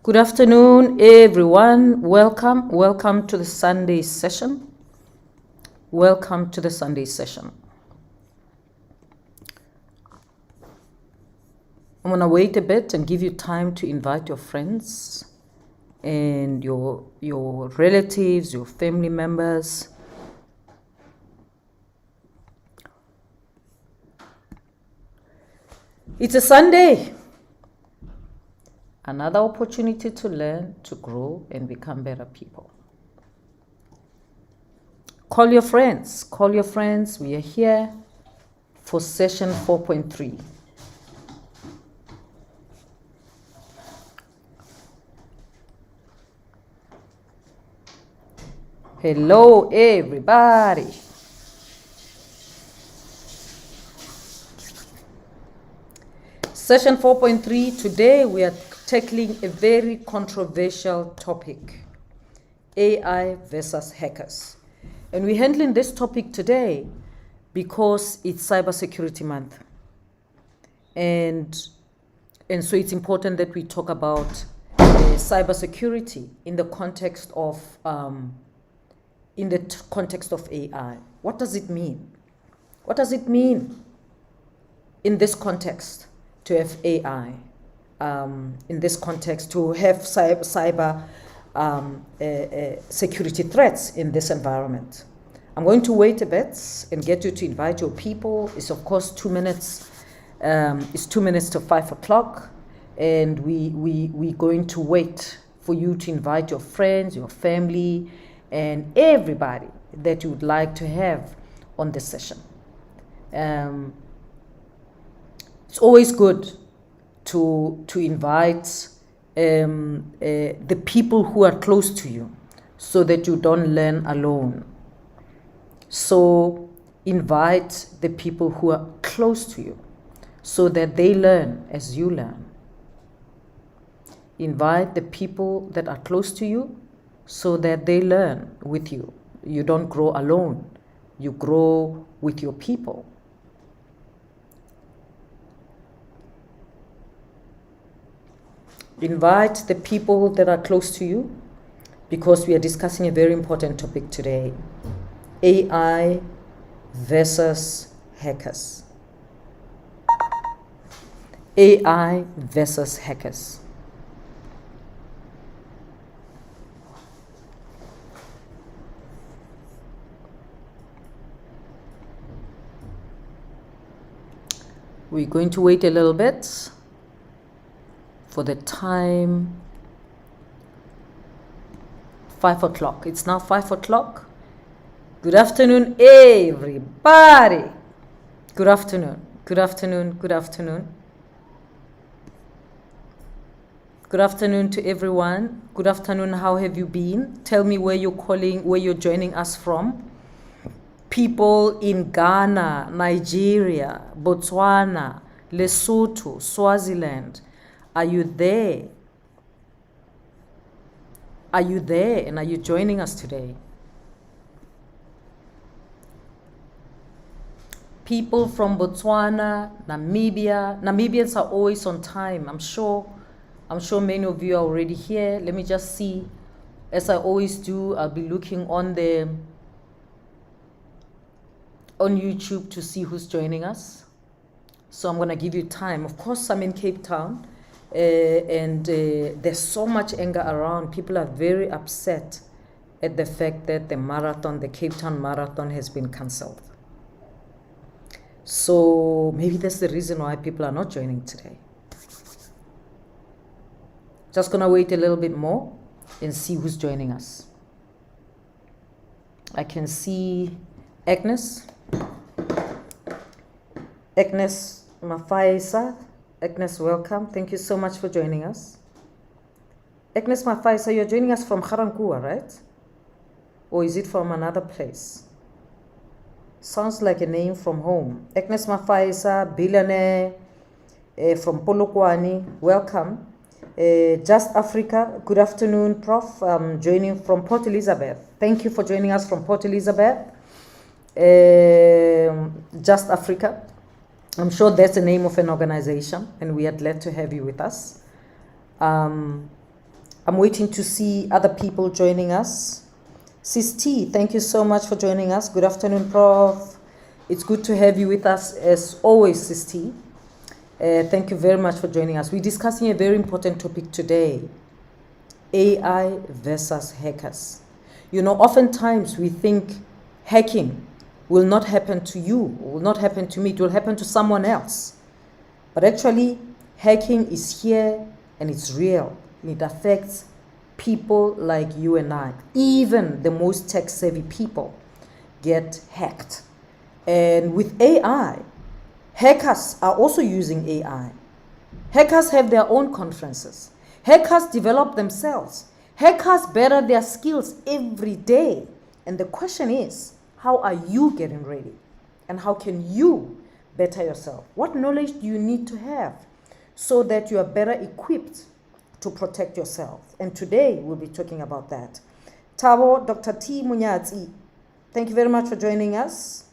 Good afternoon, everyone. Welcome to the Sunday session. Welcome to the Sunday session. I'm gonna wait a bit and give you time to invite your friends and your relatives, your family members. It's a Sunday. Another opportunity to learn, to grow, and become better people. Call your friends. Call your friends. We are here for session 4.3. Hello, everybody. Session 4.3, today we are tackling a very controversial topic, AI versus hackers. And we're handling this topic today because it's Cybersecurity Month. And so it's important that we talk about cybersecurity in the context of AI. What does it mean? What does it mean in this context to have AI? In this context, to have cyber security threats in this environment. I'm going to wait a bit and get you to invite your people. It's of course 2 minutes. It's 2 minutes to 5 o'clock, and we're going to wait for you to invite your friends, your family, and everybody that you would like to have on this session. It's always good to invite the people who are close to you so that you don't learn alone. So invite the people who are close to you so that they learn as you learn. Invite the people that are close to you so that they learn with you. You don't grow alone. You grow with your people. Invite the people that are close to you because we are discussing a very important topic today. AI versus hackers. AI versus hackers. We're going to wait a little bit for the time. 5 o'clock. It's now 5 o'clock. Good afternoon, everybody. Good afternoon. Good afternoon. Good afternoon. Good afternoon to everyone. Good afternoon. How have you been? Tell me where you're calling, where you're joining us from. People in Ghana, Nigeria, Botswana, Lesotho, Swaziland. Are you there? Are you there, and are you joining us today? People from Botswana, Namibia. Namibians are always on time. I'm sure many of you are already here. Let me just see. As I always do, I'll be looking on YouTube to see who's joining us. So I'm gonna give you time. Of course, I'm in Cape Town. And there's so much anger around. People are very upset at the fact that the Cape Town Marathon has been cancelled. So maybe that's the reason why people are not joining today. Just gonna wait a little bit more and see who's joining us. I can see Agnes Mafaisa. Agnes, welcome. Thank you so much for joining us. Agnes Mafaisa, you're joining us from Ga-Rankuwa, right? Or is it from another place? Sounds like a name from home. Agnes Mafaisa, billionaire from Polokwane, welcome. Just Africa, good afternoon, Prof. Joining from Port Elizabeth. Thank you for joining us from Port Elizabeth. Just Africa. I'm sure that's the name of an organization, and we are glad to have you with us. I'm waiting to see other people joining us. Sis T, thank you so much for joining us. Good afternoon, Prof. It's good to have you with us as always, Sis T. Thank you very much for joining us. We're discussing a very important topic today, AI versus hackers. You know, oftentimes we think hacking will not happen to you, will not happen to me, it will happen to someone else. But actually, hacking is here and it's real. It affects people like you and I. Even the most tech-savvy people get hacked. And with AI, hackers are also using AI. Hackers have their own conferences. Hackers develop themselves. Hackers better their skills every day. And the question is, how are you getting ready? And how can you better yourself? What knowledge do you need to have so that you are better equipped to protect yourself? And today we'll be talking about that. Tabo, Dr. T. Munyati, thank you very much for joining us.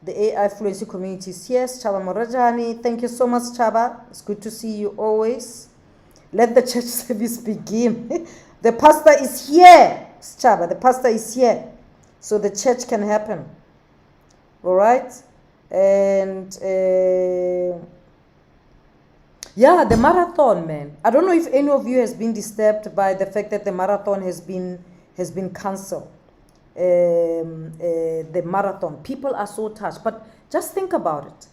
The AI Fluency community is here. Chaba Morajani, thank you so much, Chaba. It's good to see you always. Let the church service begin. The pastor is here, Chaba. The pastor is here, so the church can happen. All right, and yeah, the marathon, man. I don't know if any of you has been disturbed by the fact that the marathon has been cancelled. The marathon. People are so touched. But just think about it.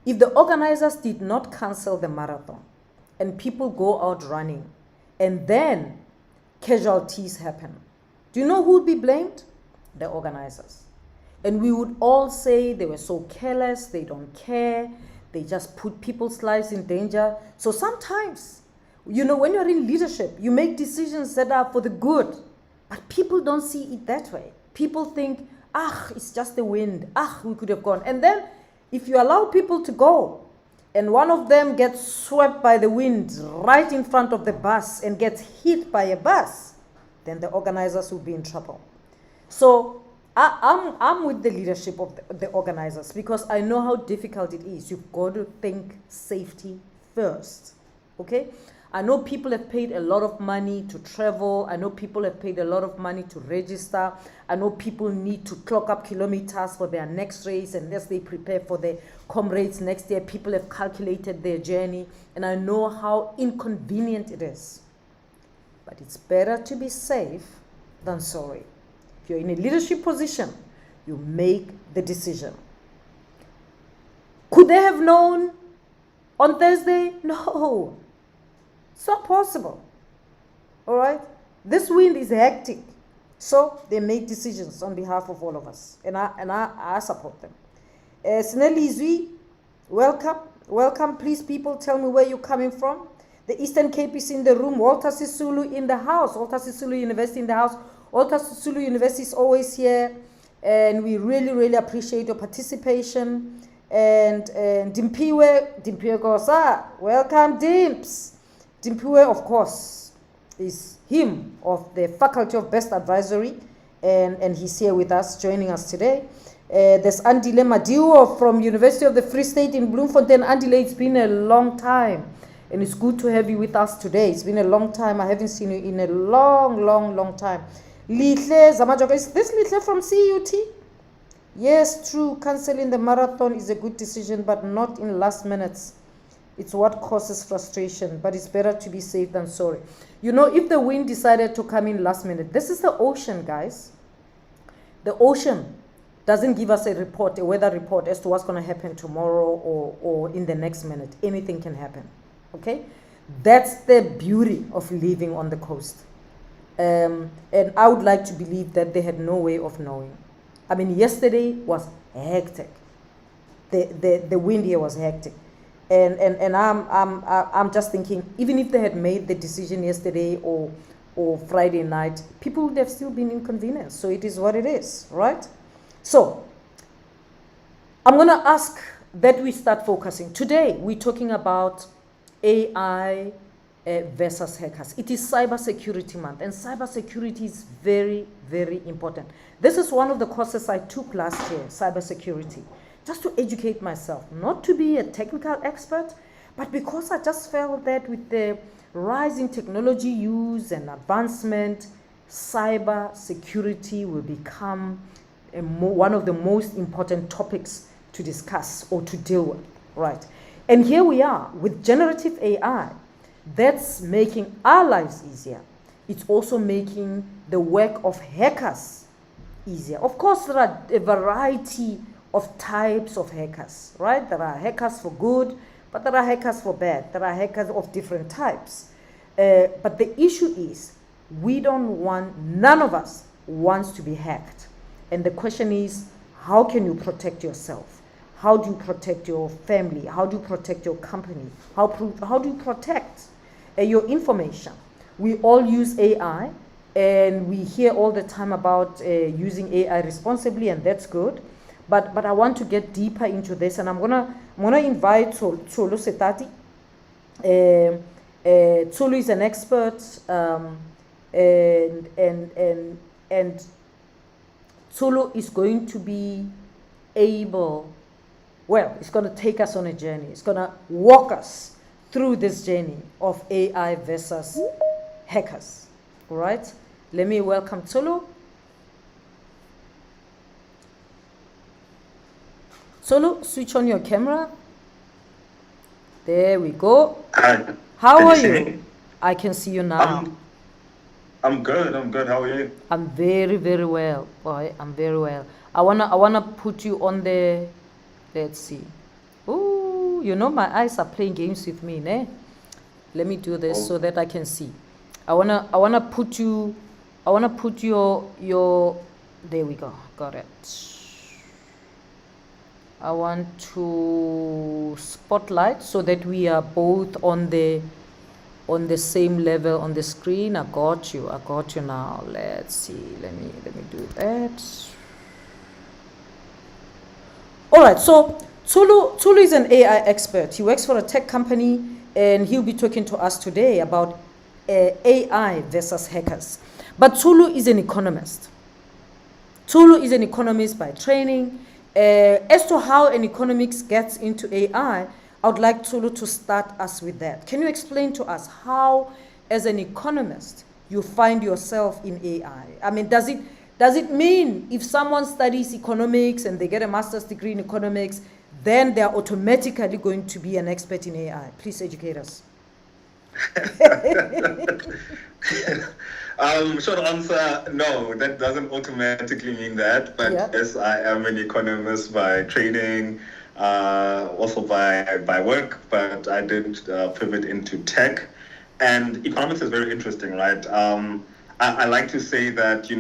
If the organizers did not cancel the marathon and people go out running and then casualties happen, do you know who would be blamed? The organizers. And we would all say they were so careless, they don't care, they just put people's lives in danger. So sometimes, you know, when you're in leadership, you make decisions that are for the good, but people don't see it that way. People think, it's just the wind. We could have gone. And then if you allow people to go and one of them gets swept by the wind right in front of the bus and gets hit by a bus, then the organizers will be in trouble. So I'm with the leadership of the organizers because I know how difficult it is. You've got to think safety first, okay? I know people have paid a lot of money to travel. I know people have paid a lot of money to register. I know people need to clock up kilometers for their next race, and as they prepare for their comrades next year, people have calculated their journey, and I know how inconvenient it is. But it's better to be safe than sorry. If you're in a leadership position, you make the decision. Could they have known on Thursday? No. It's not possible. All right? This wind is hectic. So they make decisions on behalf of all of us. And I support them. Sinelizwi, welcome. Welcome. Please, people, tell me where you're coming from. The Eastern Cape is in the room. Walter Sisulu in the house. Walter Sisulu University in the house. Walter Sisulu University is always here. And we really, really appreciate your participation. And Dimpiwe Kosa, welcome, Dimps. Dimpiwe, of course, is him of the Faculty of Best Advisory, and he's here with us, joining us today. There's Andile Madiwo from University of the Free State in Bloemfontein. Andile, it's been a long time, and it's good to have you with us today. It's been a long time. I haven't seen you in a long time. Lihle Zamajoka, is this Lihle from CUT? Yes, true. Cancelling the marathon is a good decision, but not in last minutes. It's what causes frustration, but it's better to be safe than sorry. You know, if the wind decided to come in last minute, this is the ocean, guys. The ocean doesn't give us a report, a weather report as to what's going to happen tomorrow or in the next minute. Anything can happen, okay? That's the beauty of living on the coast. And I would like to believe that they had no way of knowing. I mean, yesterday was hectic. The wind here was hectic. And I'm just thinking, even if they had made the decision yesterday or Friday night, people would have still been inconvenienced. So it is what it is, right? So I'm going to ask that we start focusing. Today, we're talking about AI versus hackers. It is Cybersecurity Month, and cybersecurity is very, very important. This is one of the courses I took last year, cybersecurity, just to educate myself, not to be a technical expert, But because I just felt that with the rising technology use and advancement, cyber security will become one of the most important topics to discuss or to deal with, right? And here we are with generative AI that's making our lives easier. It's also making the work of hackers easier. Of course, there are a variety of types of hackers, right? There are hackers for good, but there are hackers for bad. There are hackers of different types. But the issue is, none of us wants to be hacked. And the question is, how can you protect yourself? How do you protect your family? How do you protect your company? How do you protect your information? We all use AI, and we hear all the time about using AI responsibly, and that's good. But I want to get deeper into this, and I'm gonna invite Tsulu Setati. Tsulu is an expert, and Tsulu is going to be able. Well, it's going to take us on a journey. It's going to walk us through this journey of AI versus hackers. All right? Let me welcome Tsulu. Tsulu, switch on your camera. There we go. Hi. How are you? I can see you now. I'm good. How are you? I'm very, very well. Boy, I'm very well. I wanna put you on the. Let's see. Ooh, my eyes are playing games with me, ne? Let me do this so that I can see. I wanna put you. I wanna put your. There we go. Got it. I want to spotlight so that we are both on the same level on the screen. I got you now. Let's see. Let me do that. All right, so Tsulu is an AI expert. He works for a tech company, and he'll be talking to us today about AI versus hackers. But Tsulu is an economist. Tsulu is an economist by training. As to how an economist gets into AI, I would like Tsulu to start us with that. Can you explain to us how, as an economist, you find yourself in AI? I mean, does it mean if someone studies economics and they get a master's degree in economics, then they're automatically going to be an expert in AI? Please educate us. Short answer, no, that doesn't automatically mean that. But yes, I am an economist by training, also by work, but I did pivot into tech. And economics is very interesting, right? I like to say that,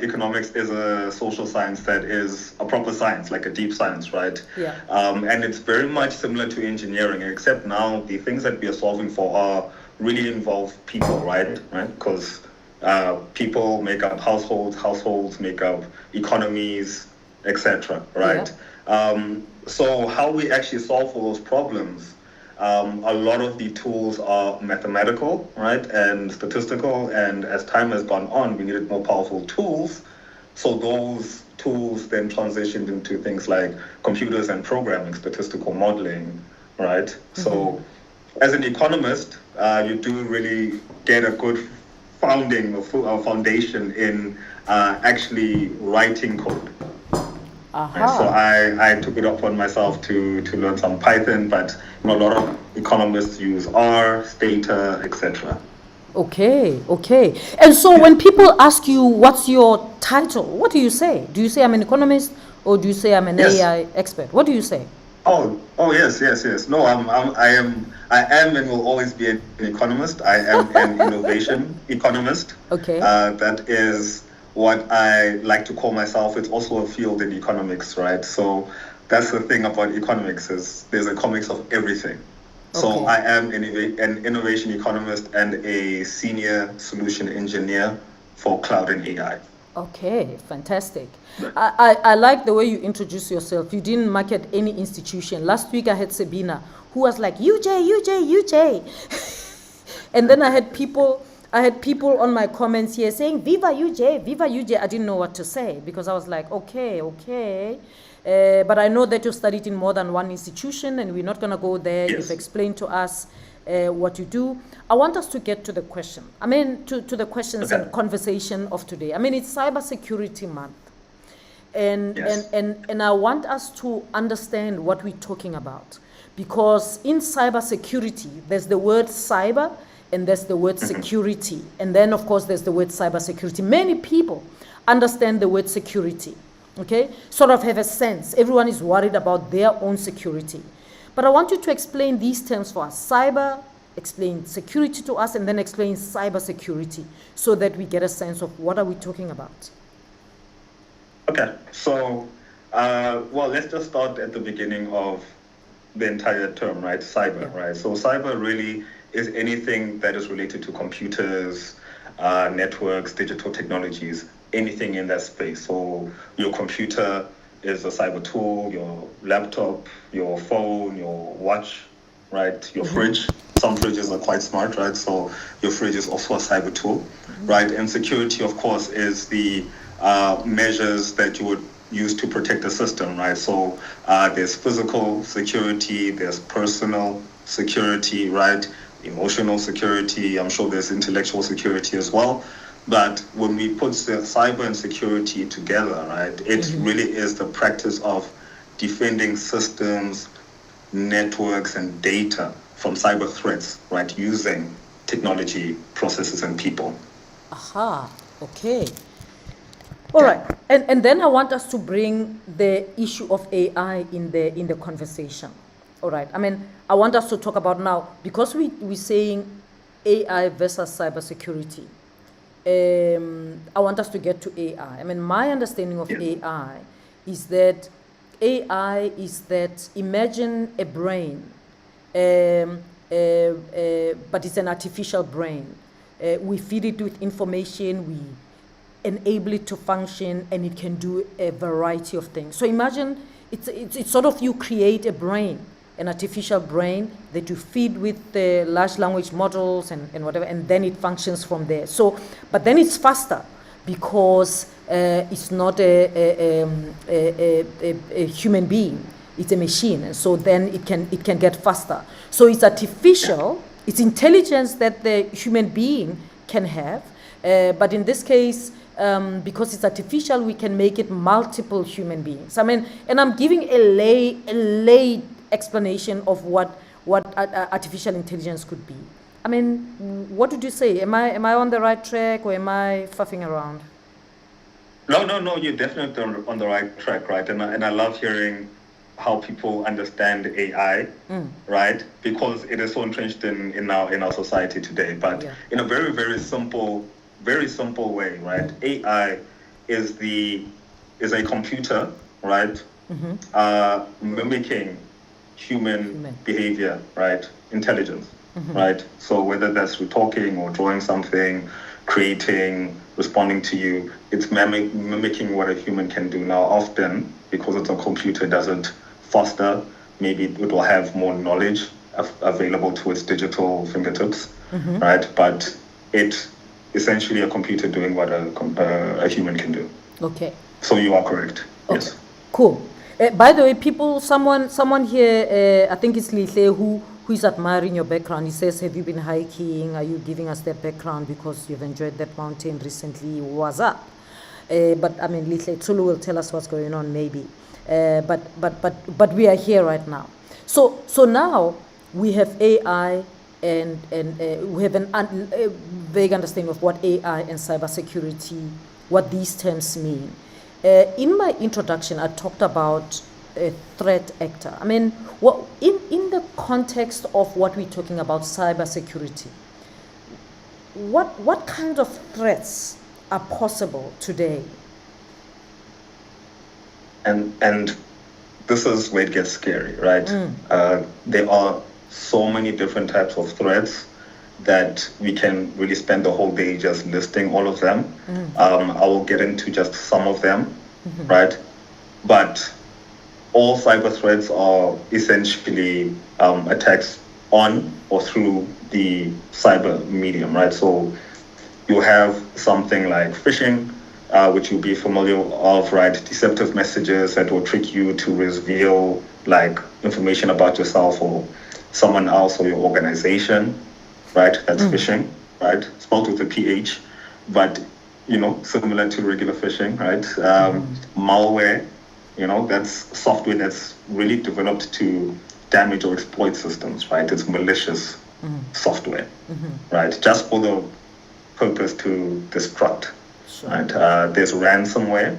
economics is a social science that is a proper science, like a deep science, right? Yeah. And it's very much similar to engineering, except now the things that we are solving for are really involve people, right? Because people make up households make up economies, etc., right? Yeah. So how we actually solve for those problems, a lot of the tools are mathematical, right, and statistical, and as time has gone on, we needed more powerful tools. So those tools then transitioned into things like computers and programming, statistical modeling, right? Mm-hmm. So as an economist, you do really get a good foundation in actually writing code. Uh-huh. So I took it upon myself to learn some Python, but a lot of economists use R, Stata, etc. Okay. And so when people ask you what's your title, what do you say? Do you say I'm an economist, or do you say I'm an AI expert? What do you say? Oh yes. No, I am and will always be an economist. I am an innovation economist. Okay. That is what I like to call myself. It's also a field in economics, right? So that's the thing about economics, is there's economics of everything. Okay. So I am an innovation economist and a senior solution engineer for cloud and AI. Okay, fantastic. I like the way you introduce yourself. You didn't market any institution. Last week I had Sabina, who was like, UJ. And then I had people on my comments here saying, Viva UJ. I didn't know what to say, because I was like, okay. But I know that you studied in more than one institution, and we're not going to go there. Yes. You've explained to us what you do. I want us to get to the question. I mean, to the questions Okay. and conversation of today. I mean, it's Cybersecurity Month. And, Yes. and I want us to understand what we're talking about. Because in cybersecurity, there's the word cyber and there's the word security. And then, of course, there's the word cybersecurity. Many people understand the word security, okay? Sort of have a sense. Everyone is worried about their own security. But I want you to explain these terms for us. Cyber, explain security to us, and then explain cybersecurity so that we get a sense of what are we talking about. Okay, so, well, let's just start at the beginning of the entire term, right? Cyber, Yeah. right? So cyber really is anything that is related to computers, networks, digital technologies, anything in that space. So your computer is a cyber tool, your laptop, your phone, your watch, right? Your fridge. Some fridges are quite smart, right? So your fridge is also a cyber tool, right? And security, of course, is the measures that you would use to protect the system, right? So there's physical security, there's personal security, right? Emotional security, I'm sure there's intellectual security as well. But when we put the cyber and security together, right, it really is the practice of defending systems, networks, and data from cyber threats, right, using technology, processes, and people. Aha, okay. All right, and then I want us to bring the issue of AI in the conversation. All right, I mean, I want us to talk about now, because we're saying AI versus cybersecurity. I want us to get to AI. I mean, my understanding of AI is that imagine a brain, but it's an artificial brain. We feed it with information, we enable it to function, and it can do a variety of things. So imagine it's sort of you create a brain, an artificial brain that you feed with the large language models and whatever, and then it functions from there. So, but then it's faster because it's not a human being, it's a machine, and so then it can get faster. So it's artificial, it's intelligence that the human being can have, but in this case, because it's artificial, we can make it multiple human beings. I mean, and I'm giving a lay explanation of what artificial intelligence could be. I mean, what would you say? Am I on the right track, or am I faffing around? No, you're definitely on the right track, right? And I love hearing how people understand AI, right? Because it is so entrenched in our society today. But in a very, very simple way, right? AI is a computer, right? Mimicking human behavior, right? Intelligence, right? So whether that's through talking or drawing something, creating, responding to you, it's mimicking what a human can do. Now, often, because it's a computer, it doesn't foster, maybe it will have more knowledge available to its digital fingertips, right? But it essentially a computer doing what a human can do. Okay. So you are correct. Okay. Yes. Cool. By the way, people, someone here, I think it's Lihle, who is admiring your background. He says, have you been hiking? Are you giving us that background because you've enjoyed that mountain recently? What's up? But I mean, Lihle, Tsulu will tell us what's going on, maybe. But we are here right now. So now we have AI and we have a vague understanding of what AI and cybersecurity, what these terms mean. In my introduction, I talked about a threat actor. I mean, in the context of what we're talking about, cybersecurity, what kind of threats are possible today? And this is where it gets scary, right? There are so many different types of threats that we can really spend the whole day just listing all of them. I will get into just some of them, right? But all cyber threats are essentially attacks on or through the cyber medium, right? So you have something like phishing, which you'll be familiar of, right? Deceptive messages that will trick you to reveal like information about yourself or someone else or your organization, right? That's phishing, right? Spelled with a PH, but similar to regular phishing, right? Malware, that's software that's really developed to damage or exploit systems, right? It's malicious software, right? Just for the purpose to destruct, right? There's ransomware,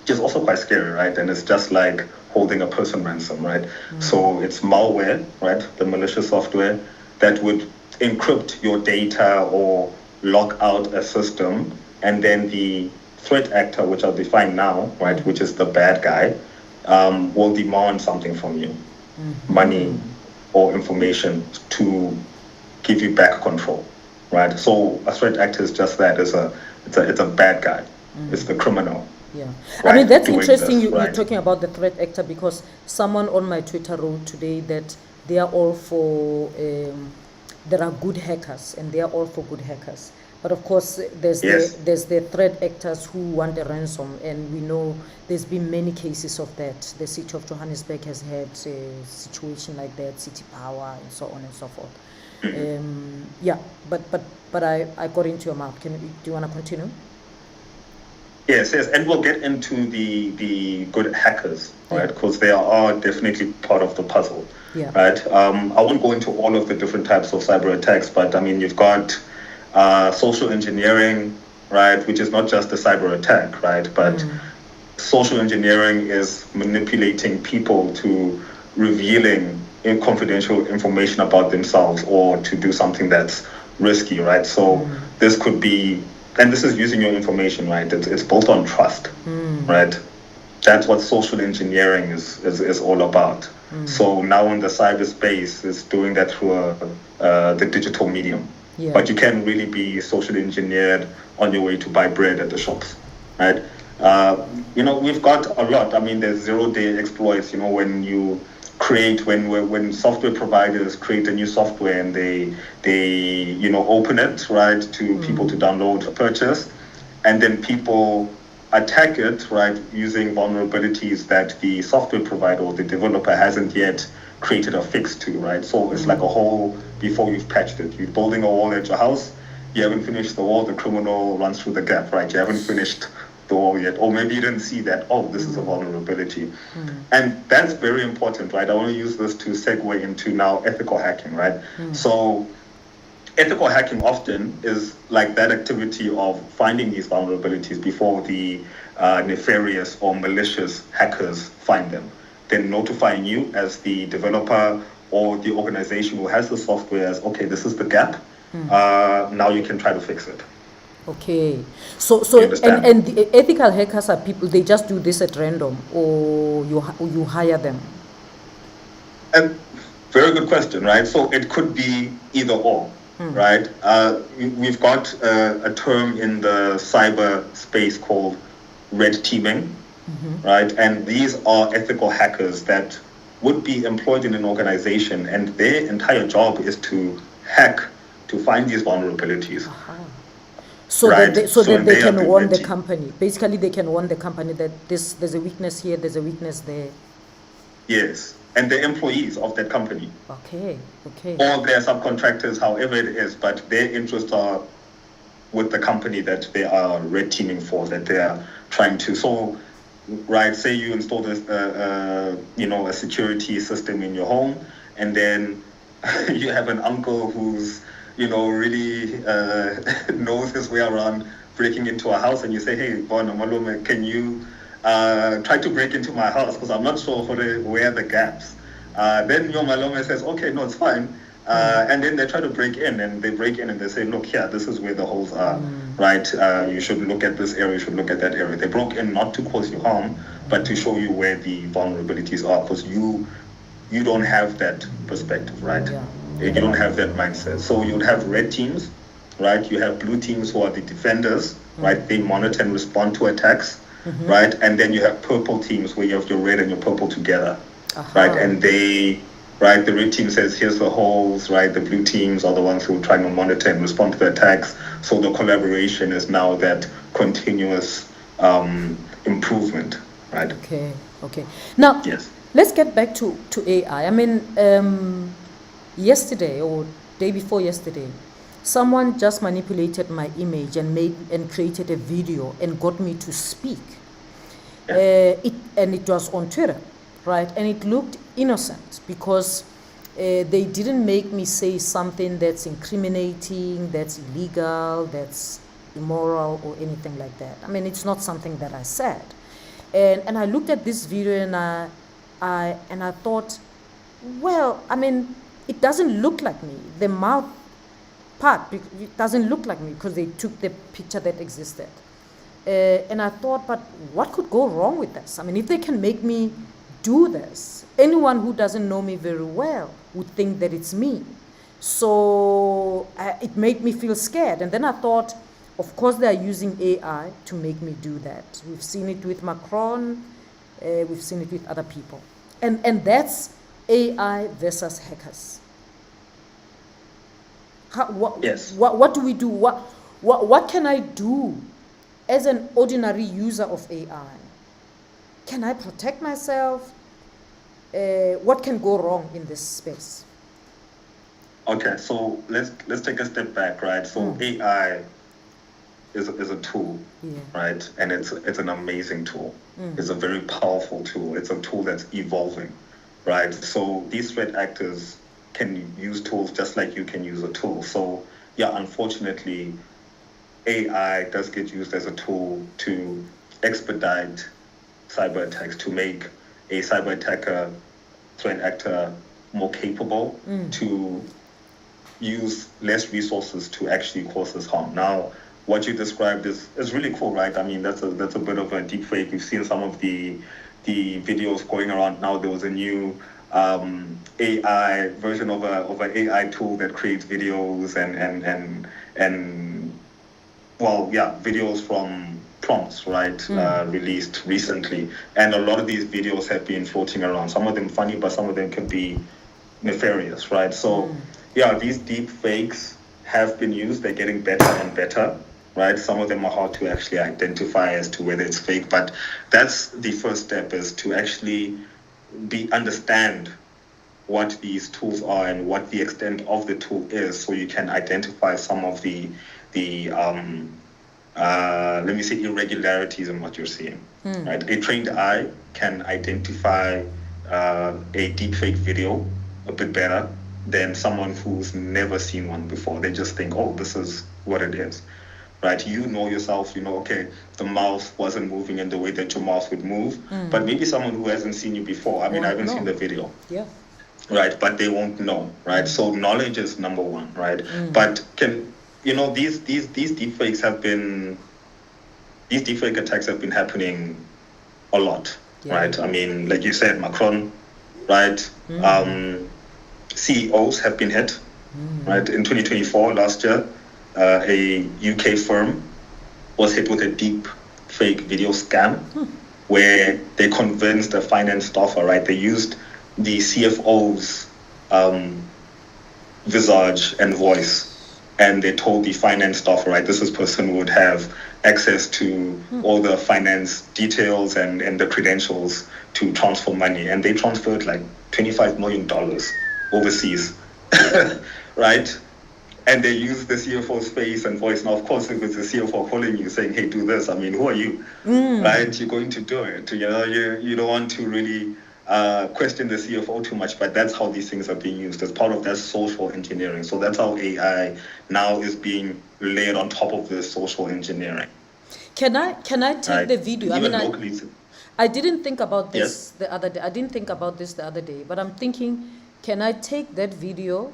which is also quite scary, right? And it's just like holding a person ransom, right? So it's malware, right? The malicious software that would encrypt your data or lock out a system, and then the threat actor, which I'll define now, right, which is the bad guy, will demand something from you, money or information to give you back control, right? So a threat actor is just that. It's a bad guy. It's the criminal. Yeah, right, I mean, that's doing interesting. this, You're right? talking about the threat actor, because someone on my Twitter wrote today that they are all for there are good hackers, and they are all for good hackers. But of course, there's Yes. the threat actors who want a ransom, and we know there's been many cases of that. The city of Johannesburg has had a situation like that, City Power, and so on and so forth. Yeah, but I got into your mouth. Do you want to continue? Yes, and we'll get into the good hackers, right? Because they are definitely part of the puzzle, Yeah. right? I won't go into all of the different types of cyber attacks, but I mean, you've got social engineering, right? Which is not just a cyber attack, right? But social engineering is manipulating people to revealing confidential information about themselves or to do something that's risky, right? So this could be, and this is using your information, right? It's built on trust, right? That's what social engineering is all about. So now in the cyberspace, it's doing that through the digital medium. Yeah. But you can really be socially engineered on your way to buy bread at the shops, right? We've got a lot. I mean, there's zero-day exploits. When you create, when software providers create a new software and they open it, right, to people to download or purchase, and then people attack it, right, using vulnerabilities that the software provider or the developer hasn't yet created a fix to, right? So it's like a hole before you've patched it. You're building a wall at your house, you haven't finished the wall, the criminal runs through the gap, right? You haven't finished the wall yet, or maybe you didn't see that, this is a vulnerability. And that's very important, right? I want to use this to segue into now ethical hacking, right? So ethical hacking often is like that activity of finding these vulnerabilities before the nefarious or malicious hackers find them, then notifying you as the developer or the organization who has the software as, okay, this is the gap, now you can try to fix it. Okay, so You understand? and the ethical hackers are people, they just do this at random, or you hire them? And very good question, right? So it could be either or, right? We've got a term in the cyber space called red teaming, right? And these are ethical hackers that would be employed in an organization, and their entire job is to hack to find these vulnerabilities. So Right. that So they they can are warn the preventing- company. Basically, they can warn the company that there's a weakness here, there's a weakness there. Yes, and the employees of that company, Okay. or their subcontractors, however it is, but their interests are with the company that they are red teaming for, that they are trying to. So, right, say you install this, a security system in your home, and then you have an uncle who's, really knows his way around breaking into a house, and you say, hey, Bona Malume, can you try to break into my house? Because I'm not sure where the gaps. Then your Malume says, okay, no, it's fine. And then they try to break in, and they break in and they say, look, here, this is where the holes are, right? You should look at this area, you should look at that area. They broke in not to cause you harm, but to show you where the vulnerabilities are, because you don't have that perspective, right? Yeah. You don't have that mindset. So you'd have red teams, right? You have blue teams who are the defenders, right? They monitor and respond to attacks, right? And then you have purple teams where you have your red and your purple together, right? And they right? The red team says, here's the holes, right? The blue teams are the ones who are trying to monitor and respond to the attacks. So the collaboration is now that continuous improvement, right? Okay. Now, Yes. let's get back to AI. I mean, yesterday or day before yesterday, someone just manipulated my image and created a video and got me to speak. It was on Twitter, right? And it looked innocent because they didn't make me say something that's incriminating, that's illegal, that's immoral, or anything like that. I mean, it's not something that I said. And I looked at this video and I thought, well, I mean, it doesn't look like me. The mouth part, it doesn't look like me because they took the picture that existed. And I thought, but what could go wrong with this? I mean, if they can make me do this, anyone who doesn't know me very well would think that it's me. So it made me feel scared. And then I thought, of course, they are using AI to make me do that. We've seen it with Macron. We've seen it with other people. And that's AI versus hackers. Yes. What do we do? What can I do as an ordinary user of AI? Can I protect myself? What can go wrong in this space? Okay, so let's take a step back, right? So AI is a tool, right? And it's an amazing tool. It's a very powerful tool. It's a tool that's evolving, right? So these threat actors can use tools just like you can use a tool. So yeah, unfortunately, AI does get used as a tool to expedite cyber attacks, to make a cyber attacker, threat actor more capable to use less resources to actually cause this harm. Now, what you described is really cool, right? I mean, that's a bit of a deep fake. You've seen some of the videos going around now. There was a new AI version of an AI tool that creates videos and well, yeah, videos from prompts, right? Released recently, and a lot of these videos have been floating around. Some of them funny, but some of them can be nefarious, right? So yeah, these deep fakes have been used. They're getting better and better, right? Some of them are hard to actually identify as to whether it's fake, but that's the first step, is to actually understand what these tools are and what the extent of the tool is, so you can identify some of the let me say irregularities in what you're seeing. Right? A trained eye can identify a deepfake video a bit better than someone who's never seen one before. They just think, oh, this is what it is. Right? You know yourself, you know, okay, the mouse wasn't moving in the way that your mouse would move, but maybe someone who hasn't seen you before, I mean, I haven't seen the video. Yeah. Right, but they won't know, right? So knowledge is number one, right? But these deepfakes have been, these deepfake attacks have been happening a lot, right? I mean, like you said, Macron, right? CEOs have been hit, right? In 2024, last year, a UK firm was hit with a deep fake video scam where they convinced a finance staffer, right? They used the CFO's visage and voice, and they told the finance staffer, right, this person would have access to all the finance details and the credentials to transfer money, and they transferred like $25 million overseas, right? And they use the CFO's face and voice. Now, of course, if it's the CFO calling you saying, hey, do this, I mean, who are you, right? You're going to do it. You know, you don't want to really question the CFO too much, but that's how these things are being used as part of that social engineering. So that's how AI now is being layered on top of this social engineering. Can I take the video? Even I mean, locally. I didn't think about this the other day. I didn't think about this the other day, but I'm thinking, can I take that video,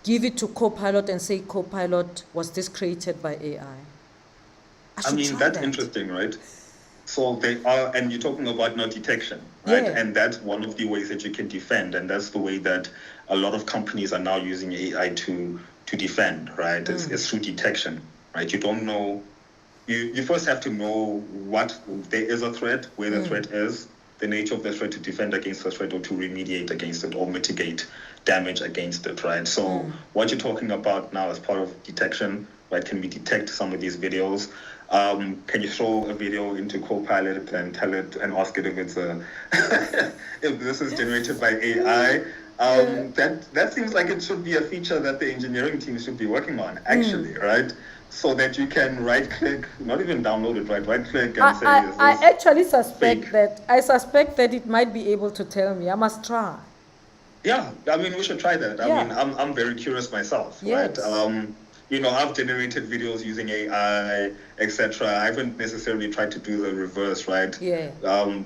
give it to Copilot and say, Copilot, was this created by AI? I mean, that's interesting, right? So they are, and you're talking about now detection, right? Yeah. And that's one of the ways that you can defend, and that's the way that a lot of companies are now using AI to defend, right? It's through detection, right? You don't know, you first have to know what there is a threat, where the threat is, the nature of the threat, to defend against the threat, or to remediate against it, or mitigate damage against it, right? So what you're talking about now is part of detection, right? Can we detect some of these videos? Can you throw a video into Copilot and tell it and ask it if it's if this is generated by AI? That seems like it should be a feature that the engineering team should be working on, actually, right? So that you can right-click, not even download it, right? Right-click and say, is this I actually suspect fake? that it might be able to tell me. I must try. Yeah, I mean, we should try that. I Yeah. mean, I'm very curious myself, Yes. right? You know, I've generated videos using AI, etc. I haven't necessarily tried to do the reverse, right? Yeah.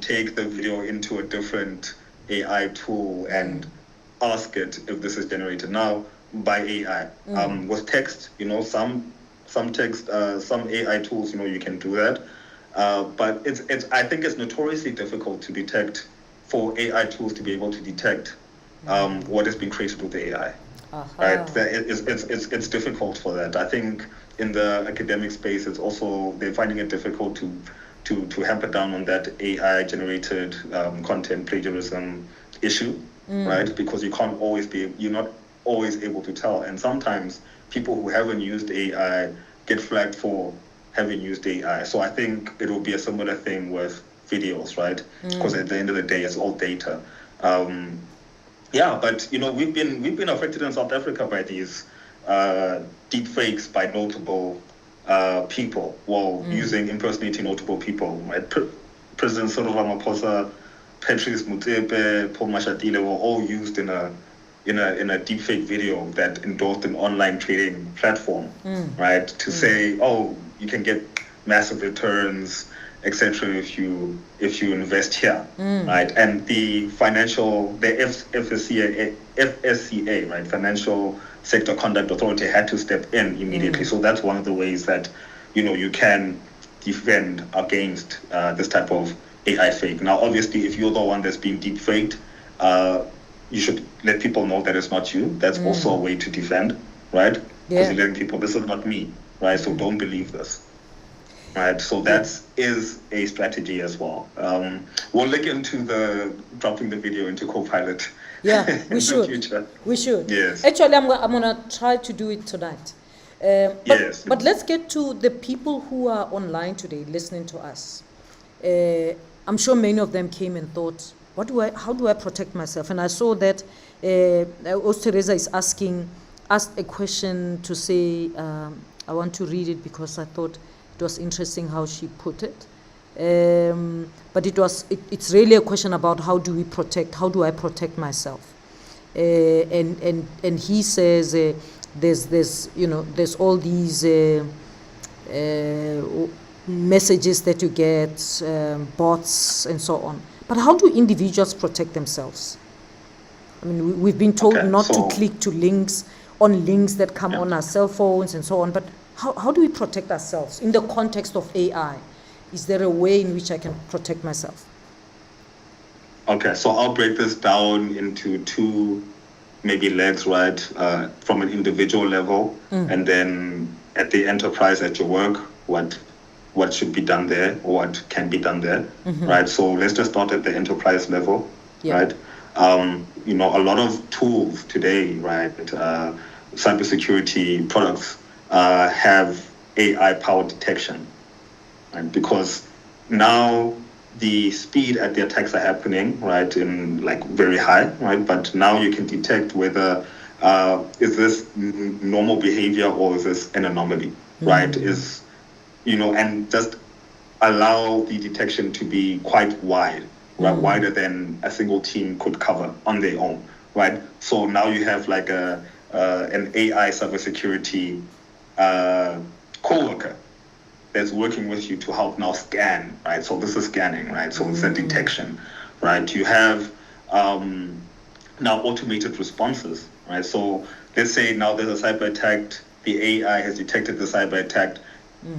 Take the video into a different AI tool and ask it if this is generated now by AI. With text, you know, some text, some AI tools, you know, you can do that. But I think it's notoriously difficult to detect, for AI tools to be able to detect what has been created with the AI. Right, it's difficult for that. I think in the academic space, it's also, they're finding it difficult to hamper down on that AI generated content plagiarism issue, right? Because you're not always able to tell, and sometimes people who haven't used AI get flagged for having used AI. So I think it will be a similar thing with videos, right? Because at the end of the day, it's all data. Yeah, but you know, we've been affected in South Africa by these deep fakes by notable people, impersonating notable people. Right? President Cyril Ramaphosa, Patrice Motsepe, Paul Mashatile were all used in a deep fake video that endorsed an online trading platform, right? To say, oh, you can get massive returns, etc. if you invest here, right? And the FSCA, right, Financial Sector Conduct Authority, had to step in immediately. So that's one of the ways that, you know, you can defend against this type of AI fake. Now, obviously, if you're the one that's being deep faked, you should let people know that it's not you. That's also a way to defend, right? Because you're letting people, this is not me, right? So don't believe this. Right, so that is a strategy as well. We'll look into dropping the video into Copilot. Yeah, we in should. The future. We should. Yes. Actually, I'm gonna try to do it tonight. Yes. But let's get to the people who are online today listening to us. I'm sure many of them came and thought, how do I protect myself? And I saw that Teresa is asked a question to say, I want to read it because I thought it was interesting how she put it. But it's really a question about how do I protect myself? And he says there's all these messages that you get, bots and so on. But how do individuals protect themselves? I mean, we've been told not to click to links that come on our cell phones and so on, but how do we protect ourselves in the context of AI? Is there a way in which I can protect myself? Okay, so I'll break this down into two maybe legs, right? From an individual level, and then at the enterprise, at your work, what should be done there, or what can be done there, right? So let's just start at the enterprise level, right? You know, a lot of tools today, right? Cybersecurity products have AI-powered detection, right? Because now the speed at the attacks are happening, right, in like very high, right? But now you can detect whether is this normal behavior or is this an anomaly, right? Is, you know, and just allow the detection to be quite wide, right? Wider than a single team could cover on their own, right? So now you have like an AI cybersecurity co-worker that's working with you to help now scan, right? So this is scanning, right? So it's a detection, right? You have now automated responses, right? So let's say now there's a cyber attack, the AI has detected the cyber attack.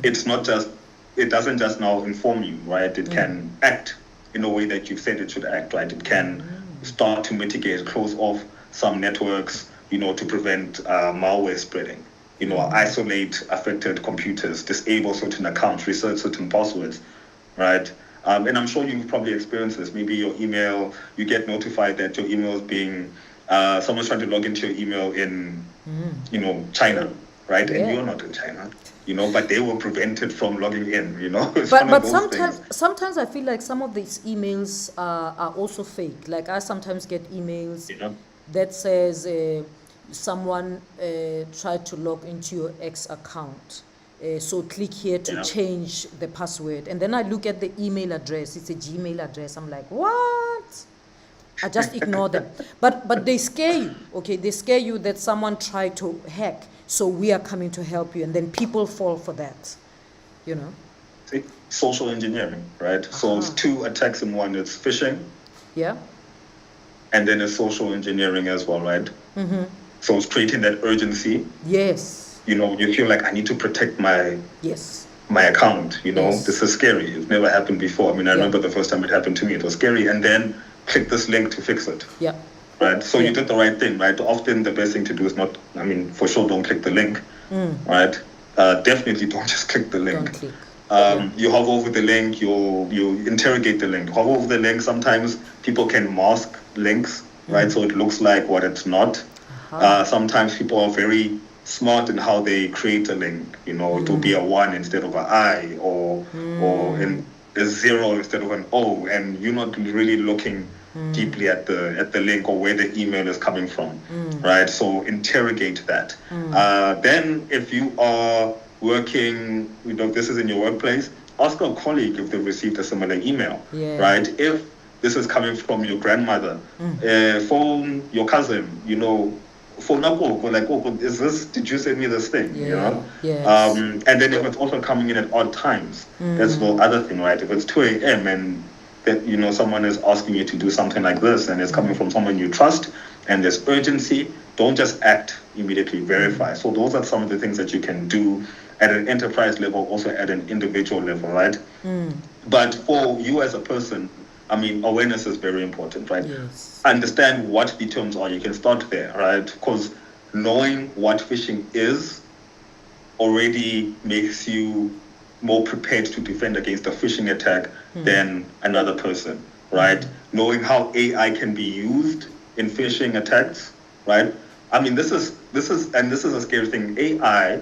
It doesn't just now inform you, right? It can act in a way that you've said it should act, right? It can start to mitigate, close off some networks, you know, to prevent malware spreading. You know, isolate affected computers, disable certain accounts, reset certain passwords, right? And I'm sure you've probably experienced this. Maybe your email, you get notified that your email is being, someone's trying to log into your email in, China, right? Yeah. And you're not in China, but they were prevented from logging in, It's But one of but those sometimes things. sometimes I feel like some of these emails are also fake. Like I sometimes get emails that says someone tried to log into your ex account. So click here to Yeah. change the password. And then I look at the email address. It's a Gmail address. I'm like, what? I just ignore them. But they scare you, okay? They scare you that someone tried to hack. So we are coming to help you. And then people fall for that, See, social engineering, right? So it's two attacks in one. It's phishing, Yeah? and then it's social engineering as well, right? So it's creating that urgency. Yes. You feel like I need to protect my Yes. account. Yes. This is scary. It's never happened before. I mean, I remember the first time it happened to me. It was scary, and then click this link to fix it. Yeah. Right. So you did the right thing, right? Often the best thing to do is not. I mean, for sure, don't click the link. Right. Definitely don't just click the link. Don't click. You hover over the link. You interrogate the link. Hover over the link. Sometimes people can mask links, right? So it looks like what it's not. Sometimes people are very smart in how they create a link. It will be a 1 instead of an I, or in a 0 instead of an O, and you're not really looking deeply at the link or where the email is coming from, right? So interrogate that. Then if you are working, this is in your workplace, ask a colleague if they've received a similar email, right? If this is coming from your grandmother, phone your cousin, phone up, like, did you send me this thing? Yes. And then if it's also coming in at odd times, that's the other thing, right? If it's 2 a.m. and that, someone is asking you to do something like this and it's coming from someone you trust and there's urgency, don't just act immediately, verify. So those are some of the things that you can do at an enterprise level, also at an individual level, right? But for you as a person, I mean, awareness is very important, right? Yes. Understand what the terms are. You can start there, right? Because knowing what phishing is already makes you more prepared to defend against a phishing attack than another person, right? Knowing how AI can be used in phishing attacks, right? I mean, this is a scary thing. AI,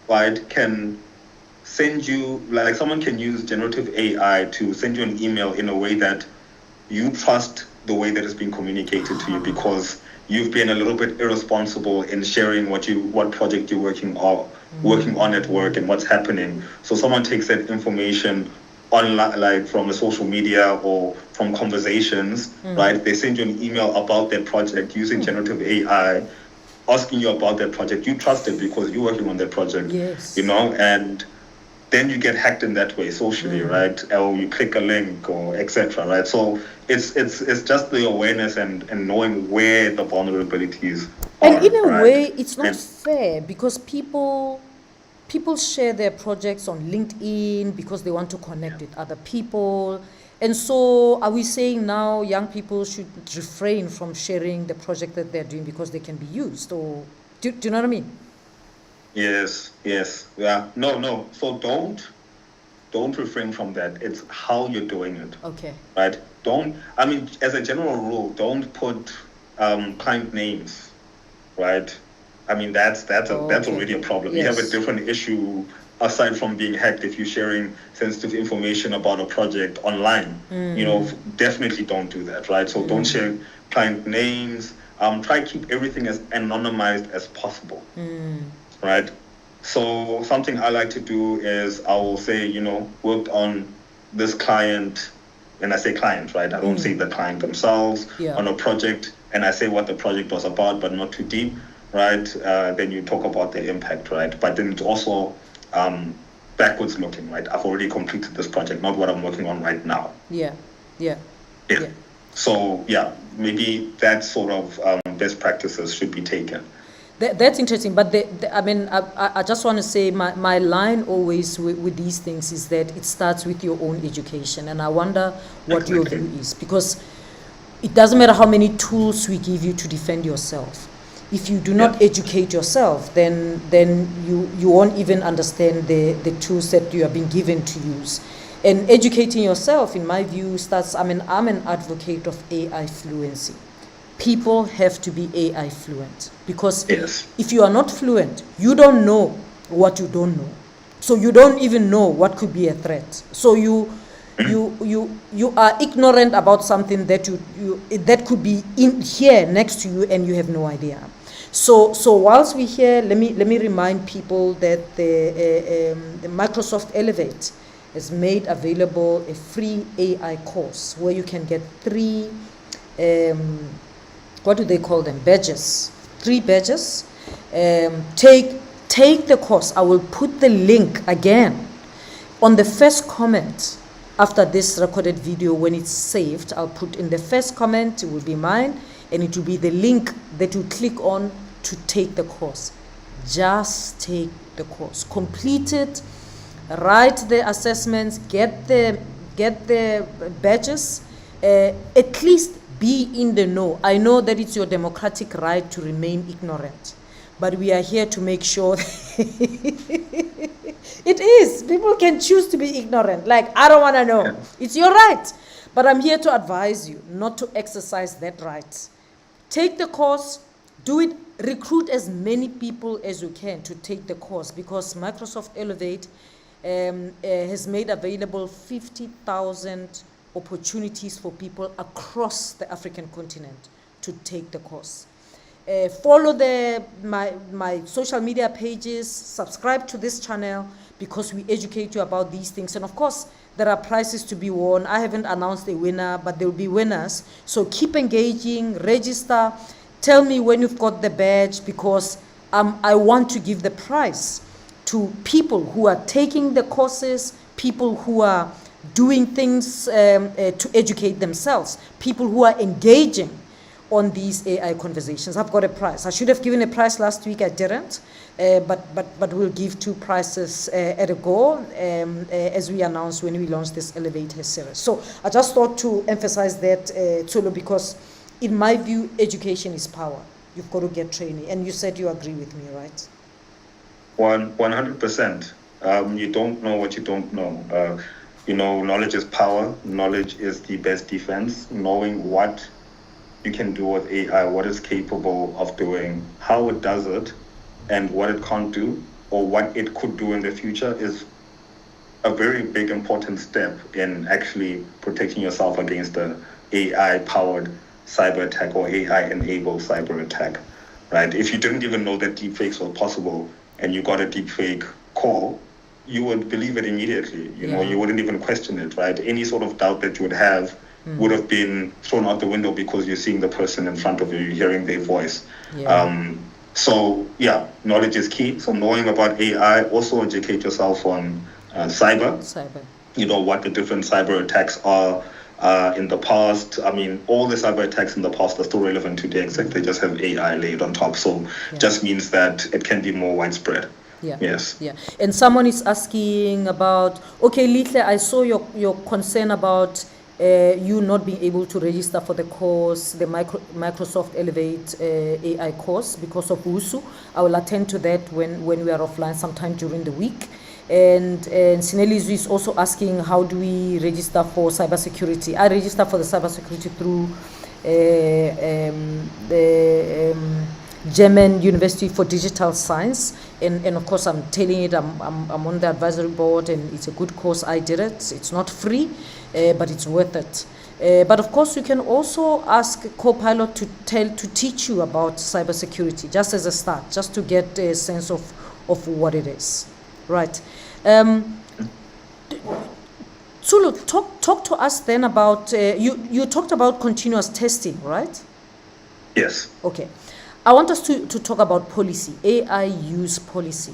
right, can send you, like someone can use generative AI to send you an email in a way that you trust the way that it's being communicated to you because you've been a little bit irresponsible in sharing what project you're working on at work and what's happening. So someone takes that information online, like from the social media or from conversations, right? They send you an email about their project using generative AI, asking you about that project. You trust it because you're working on that project, Yes. and then you get hacked in that way socially, right? Or you click a link or etc. Right? So it's just the awareness and knowing where the vulnerabilities are. And in a right? way, it's not And- fair because people share their projects on LinkedIn because they want to connect with other people. And so are we saying now young people should refrain from sharing the project that they're doing because they can be used? Or do you know what I mean? Yes, yeah. No. So don't refrain from that. It's how you're doing it. Okay. Right? As a general rule, don't put client names, right? I mean, that's already a problem. You have a different issue aside from being hacked if you're sharing sensitive information about a project online. Definitely don't do that, right? So don't share client names. Try to keep everything as anonymized as possible, right? So something I like to do is I will say, worked on this client, and I say client, right? I don't say the client themselves on a project, and I say what the project was about, but not too deep, right? Then you talk about the impact, right? But then it's also backwards looking, right? I've already completed this project, not what I'm working on right now. Yeah. So maybe that sort of best practices should be taken. That's interesting, but I just want to say my line always with these things is that it starts with your own education, and I wonder what your view is, because it doesn't matter how many tools we give you to defend yourself. If you do not educate yourself, then you won't even understand the tools that you are being given to use. And educating yourself, in my view, starts. I'm an advocate of AI fluency. People have to be AI fluent, because Yes. if you are not fluent, you don't know what you don't know. So you don't even know what could be a threat. So you are ignorant about something that that could be in here next to you, and you have no idea. So whilst we're here, let me remind people that the Microsoft Elevate has made available a free AI course where you can get 3 what do they call them, badges, 3 badges. Take the course. I will put the link again on the first comment after this recorded video. When it's saved, I'll put in the first comment, it will be mine, and it will be the link that you click on to take the course. Just take the course, complete it, write the assessments, get the badges, at least be in the know. I know that it's your democratic right to remain ignorant, but we are here to make sure it is. People can choose to be ignorant. Like, I don't want to know. Yeah. It's your right. But I'm here to advise you not to exercise that right. Take the course, do it, recruit as many people as you can to take the course, because Microsoft Elevate has made available 50,000 opportunities for people across the African continent to take the course. Follow my social media pages, subscribe to this channel, because we educate you about these things. And of course, there are prizes to be won. I haven't announced a winner, but there will be winners. So keep engaging, register, tell me when you've got the badge, because I want to give the prize to people who are taking the courses, people who are doing things to educate themselves, people who are engaging on these AI conversations. I've got a prize. I should have given a prize last week, I didn't, but we'll give 2 prizes at a go, as we announced when we launched this Elevate series. So I just thought to emphasize that, Tsulu, because in my view, education is power. You've got to get training, and you said you agree with me, right? 100%. You don't know what you don't know. Knowledge is power. Knowledge is the best defense. Knowing what you can do with AI, what it's capable of doing, how it does it, and what it can't do, or what it could do in the future, is a very big, important step in actually protecting yourself against the AI-powered cyber attack or AI-enabled cyber attack, right? If you didn't even know that deepfakes were possible and you got a deepfake call, you would believe it immediately. You wouldn't even question it, right? Any sort of doubt that you would have would have been thrown out the window, because you're seeing the person in front of you, you're hearing their voice. So knowledge is key. So knowing about AI, also educate yourself on cyber. What the different cyber attacks are in the past. I mean, all the cyber attacks in the past are still relevant today, except they just have AI laid on top. So just means that it can be more widespread. Yes. And someone is asking about, okay, Lihle, I saw your concern about you not being able to register for the course, the Microsoft Elevate AI course, because of WUSU. I will attend to that when we are offline sometime during the week. And Sinelizu is also asking, how do we register for cybersecurity? I register for the cybersecurity through the German University for Digital Science, and of course I'm telling it, I'm on the advisory board, and it's a good course. I did it. It's not free, but it's worth it. But of course, you can also ask Copilot to teach you about cybersecurity, just as a start, just to get a sense of what it is, right? Tsulu, talk to us then about you talked about continuous testing, right? Yes. Okay. I want us to talk about policy, AI use policy.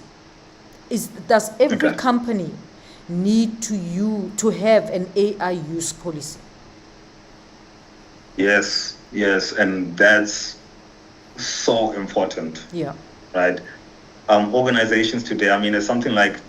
Does every company need to have an AI use policy? Yes, and that's so important. Right? Organizations today, I mean, it's something like,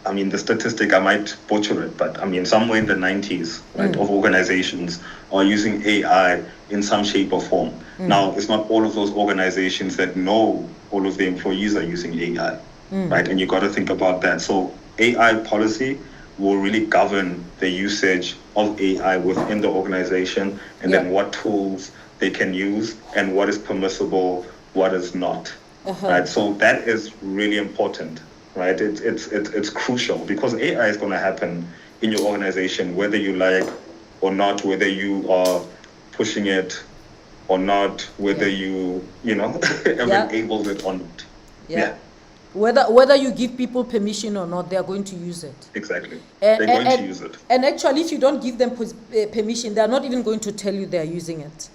I mean, the statistic, I might butcher it, but I mean, somewhere in the 90s, right, of organizations are using AI in some shape or form. Now, it's not all of those organizations that know all of the employees are using AI, right? And you got to think about that. So AI policy will really govern the usage of AI within the organization, and then what tools they can use and what is permissible, what is not. Right. So that is really important, right? It's crucial because AI is going to happen in your organization, whether you like or not, whether you are pushing it or not, whether you enabled it or not. Yeah. Whether you give people permission or not, they are going to use it. Exactly. They're going to use it. And actually, if you don't give them permission, they are not even going to tell you they are using it.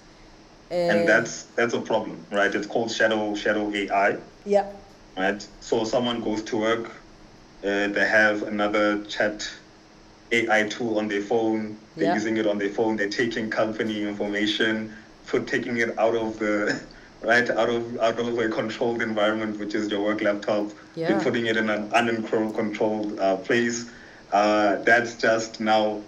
And that's a problem, right? It's called shadow AI. Yeah. Right. So someone goes to work, they have another chat AI tool on their phone. They're using it on their phone. They're taking company information, taking it out of the out of a controlled environment, which is your work laptop. They're putting it in an uncontrolled place. That's just now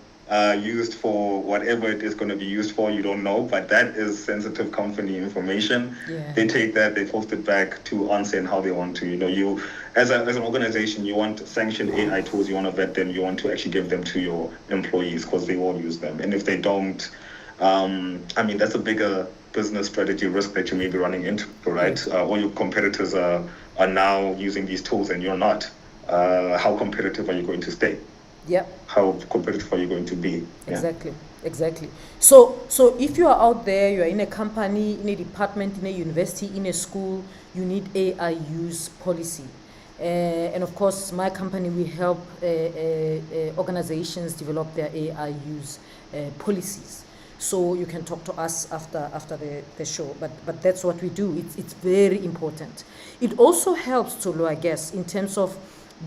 used for whatever it is going to be used for. You don't know, but that is sensitive company information. They take that, they post it back to ONSA and how they want to. You as an organization, you want sanctioned AI tools, you want to vet them, you want to actually give them to your employees because they all use them. And if they don't, that's a bigger business strategy risk that you may be running into, right? All your competitors are now using these tools and you're not. How competitive are you going to stay? How competitive are you going to be? Exactly. So if you are out there, you are in a company, in a department, in a university, in a school, you need AI use policy. And of course, my company, we help organizations develop their AI use policies. So you can talk to us after the show, but that's what we do. It's very important. It also helps, Tulu, I guess, in terms of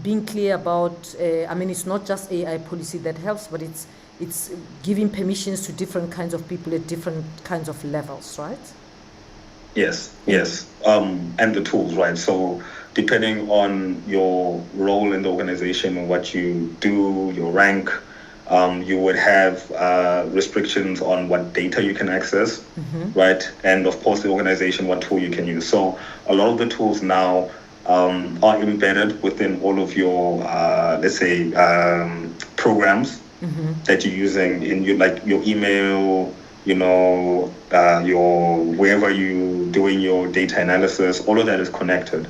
being clear about, it's not just AI policy that helps, but it's giving permissions to different kinds of people at different kinds of levels, right? Yes. And the tools, right? So depending on your role in the organization and what you do, your rank, you would have restrictions on what data you can access, right? And of course, the organization, what tool you can use. So a lot of the tools now are embedded within all of your, let's say, programs that you're using in your email, your wherever you doing your data analysis. All of that is connected,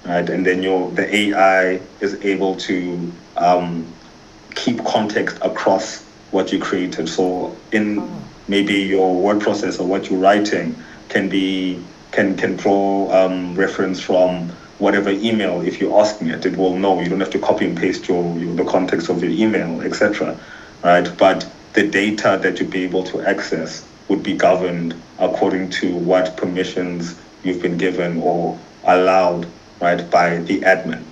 right? And then the AI is able to keep context across what you created. So in maybe your word process or what you're writing can draw reference from whatever email. If you're asking it will know. You don't have to copy and paste the context of your email, etc. Right? But the data that you'd be able to access would be governed according to what permissions you've been given or allowed, right, by the admin,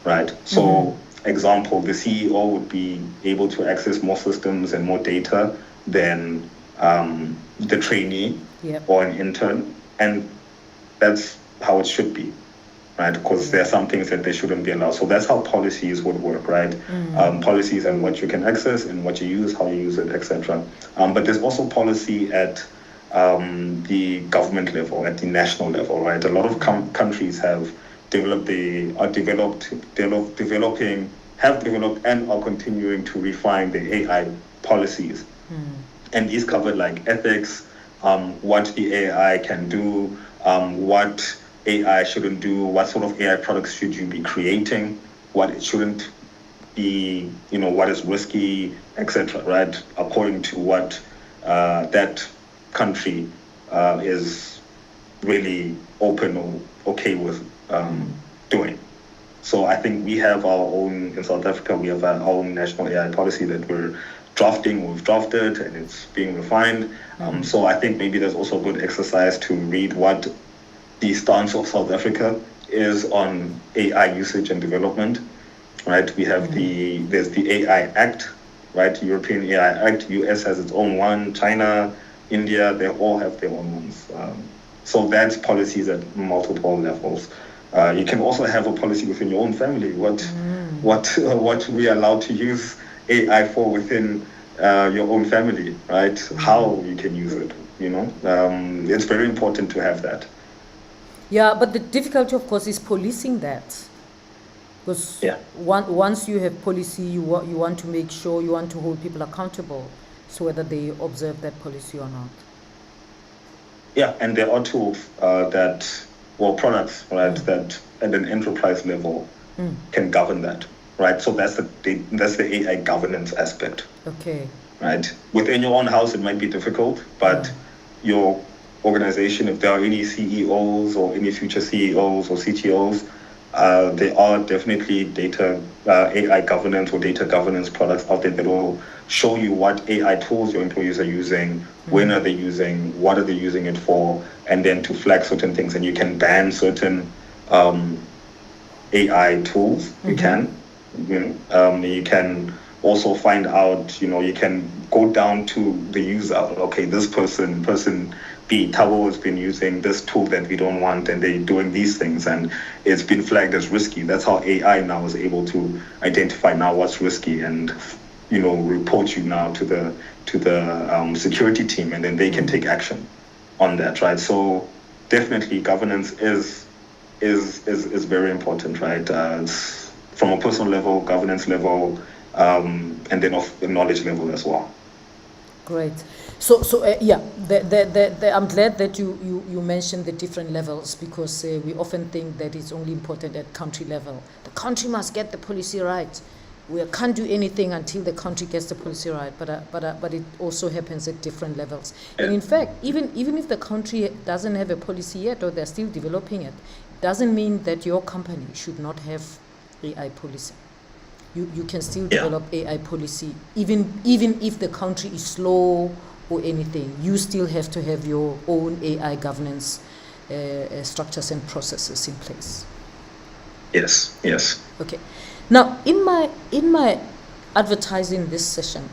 right? So, example, the CEO would be able to access more systems and more data than the trainee or an intern, and that's how it should be, right? Because there are some things that they shouldn't be allowed. So that's how policies would work, right? Policies and what you can access and what you use, how you use it, etc. But there's also policy at the government level, at the national level, right? A lot of countries have developed and are continuing to refine the AI policies. And these cover like ethics, what the AI can do, what AI shouldn't do, what sort of AI products should you be creating, what it shouldn't be, what is risky, etc., right? According to what that country is really open or okay with doing. So I think we have our own, in South Africa, we have our own national AI policy that we've drafted, and it's being refined. So I think maybe there's also a good exercise to read what the stance of South Africa is on AI usage and development, right? We have there's the AI Act, right? European AI Act, US has its own one, China, India, they all have their own ones. So that's policies at multiple levels. You can also have a policy within your own family. What we are allowed to use AI for within your own family, right? How you can use it, it's very important to have that. Yeah, but the difficulty, of course, is policing that. Because Yeah. once you have policy, you want to make sure, you want to hold people accountable, so whether they observe that policy or not. Yeah, and there are tools products, right, that at an enterprise level can govern that, right? So that's the AI governance aspect, Okay. right? Within your own house, it might be difficult, but your organization, if there are any CEOs or any future CEOs or CTOs, there are definitely AI governance or data governance products out there that will show you what AI tools your employees are using, when are they using, what are they using it for, and then to flag certain things. And you can ban certain AI tools. You can. You can also find out, you can go down to the user. Okay, this person B, Tabo has been using this tool that we don't want, and they're doing these things, and it's been flagged as risky. That's how AI now is able to identify now what's risky, and report you now to the security team, and then they can take action on that, right? So definitely governance is very important, right? It's from a personal level, governance level, and then of the knowledge level as well. Great. So yeah, I'm glad that you mentioned the different levels, because we often think that it's only important at country level. The country must get the policy right. We can't do anything until the country gets the policy right. But it also happens at different levels. And in fact, even if the country doesn't have a policy yet, or they're still developing it, doesn't mean that your company should not have AI policy. You can still develop AI policy, even if the country is slow or anything. You still have to have your own AI governance structures and processes in place. Yes. Okay. Now, in my advertising this session,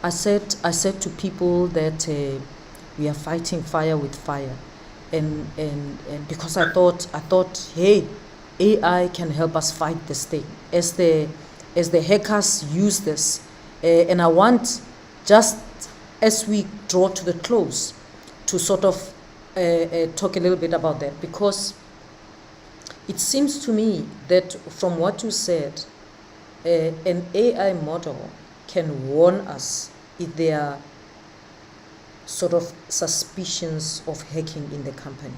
I said to people that we are fighting fire with fire, and because I thought, hey, AI can help us fight this thing as the hackers use this, and I want, just as we draw to the close, to sort of talk a little bit about that, because it seems to me that from what you said, an AI model can warn us if there are sort of suspicions of hacking in the company.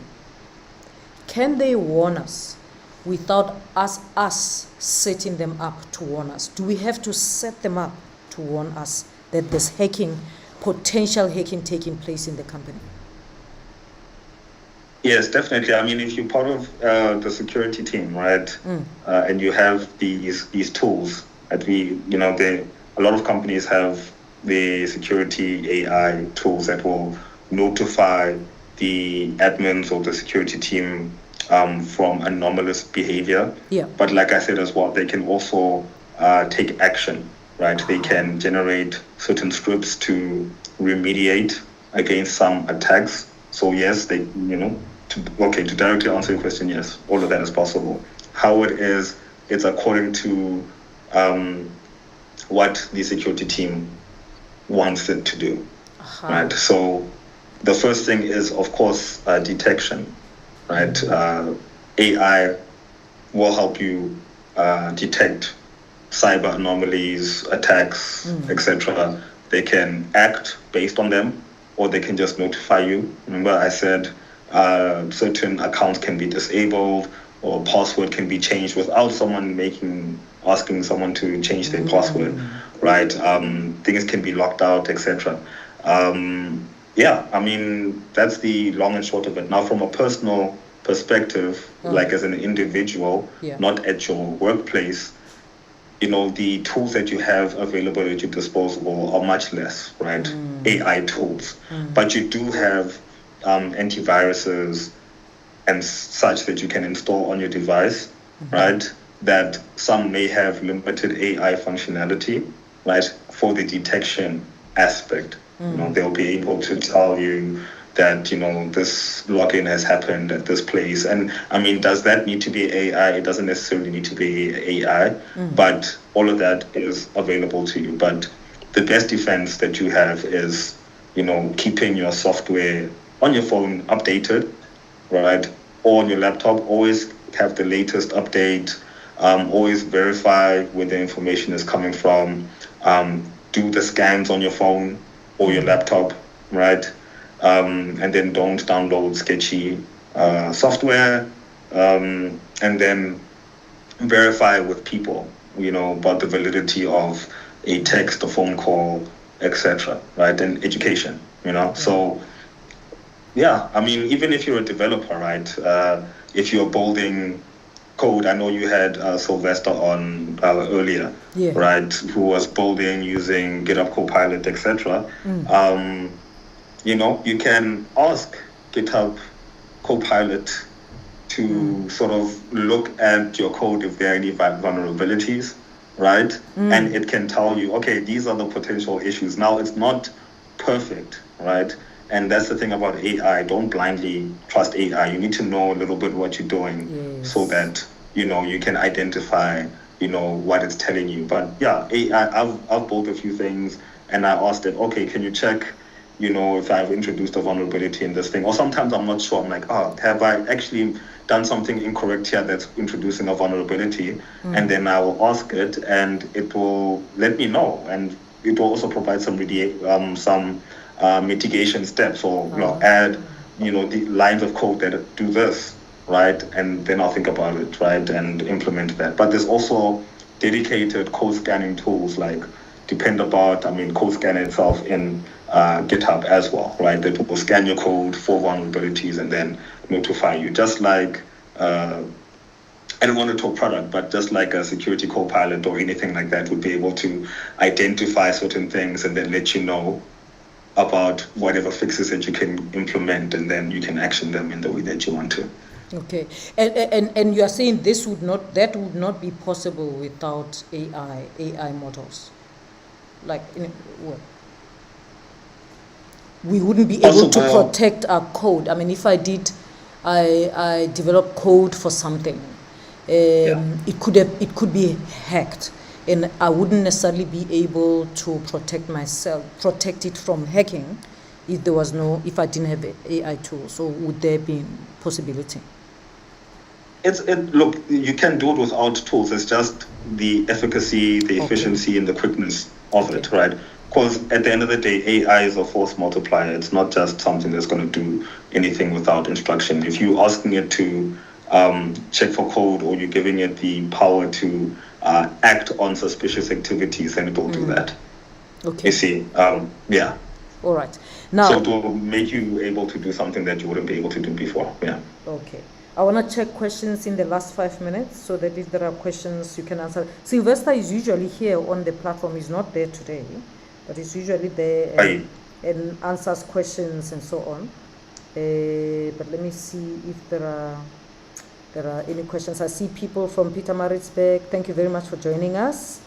Can they warn us without us setting them up to warn us? Do we have to set them up to warn us that there's potential hacking taking place in the company? Yes, definitely. I mean, if you're part of the security team, right, and you have these tools that a lot of companies have the security AI tools that will notify the admins or the security team from anomalous behavior. Yeah. But like I said as well, they can also take action, right? They can generate certain scripts to remediate against some attacks. So yes, to directly answer your question, yes, all of that is possible. How it's according to what the security team wants it to do, right? So the first thing is, of course, detection, right? AI will help you detect cyber anomalies, attacks, etc. They can act based on them, or they can just notify you. Remember, I said certain accounts can be disabled, or password can be changed without someone asking someone to change their password, right? Things can be locked out, etc. I mean, that's the long and short of it. Now, from a personal perspective, like as an individual, not at your workplace, the tools that you have available at your disposal are much less, right? AI tools. But you do have antiviruses and such that you can install on your device, right? That some may have limited AI functionality, right? For the detection aspect. They'll be able to tell you that, this login has happened at this place. And I mean, does that need to be AI? It doesn't necessarily need to be AI, but all of that is available to you. But the best defense that you have is, keeping your software on your phone updated, right? Or on your laptop, always have the latest update. Always verify where the information is coming from. Do the scans on your phone or your laptop, right? And then don't download sketchy software. And then verify with people, about the validity of a text, a phone call, etc. Right? And education, So, yeah, I mean, even if you're a developer, right? If you're building code, I know you had Sylvester on earlier, Yeah. right? Who was building using GitHub Copilot, etc. You can ask GitHub Copilot to sort of look at your code if there are any vulnerabilities, right? And it can tell you, okay, these are the potential issues. Now, it's not perfect, right? And that's the thing about AI. Don't blindly trust AI. You need to know a little bit what you're doing Yes. so that, you can identify, what it's telling you. But yeah, AI, I've built a few things and I asked it, okay, can you check, if I've introduced a vulnerability in this thing? Or sometimes I'm not sure. I'm like, have I actually done something incorrect here that's introducing a vulnerability? And then I will ask it and it will let me know. And it will also provide some mitigation steps or add the lines of code that do this, right? And then I'll think about it, right, and implement that. But there's also dedicated code scanning tools like Dependabot, code scanner itself in GitHub as well, right? That will scan your code for vulnerabilities and then notify you. Just like I don't want to talk product, but just like a security copilot or anything like that would be able to identify certain things and then let you know about whatever fixes that you can implement, and then you can action them in the way that you want to. Okay, and you are saying that would not be possible without AI models, like we wouldn't be able to Possible. protect our code. I mean, if I develop code for something, it could be hacked, and I wouldn't necessarily be able to protect it from hacking if I didn't have an AI tool. So would there be possibility? Look, you can do it without tools. It's just the efficacy, the efficiency, and the quickness of it, right? Because at the end of the day, AI is a force multiplier. It's not just something that's going to do anything without instruction. If you're asking it to check for code, or you're giving it the power to act on suspicious activities, then it will do that. Okay. You see, yeah. All right. Now, So it will make you able to do something that you wouldn't be able to do before. Yeah. okay. I want to check questions in the last 5 minutes so that if there are questions, you can answer. Sylvester is usually here on the platform. He's not there today, but he's usually there and answers questions and so on. But let me see if there are any questions. I see people from Pietermaritzburg. Thank you very much for joining us.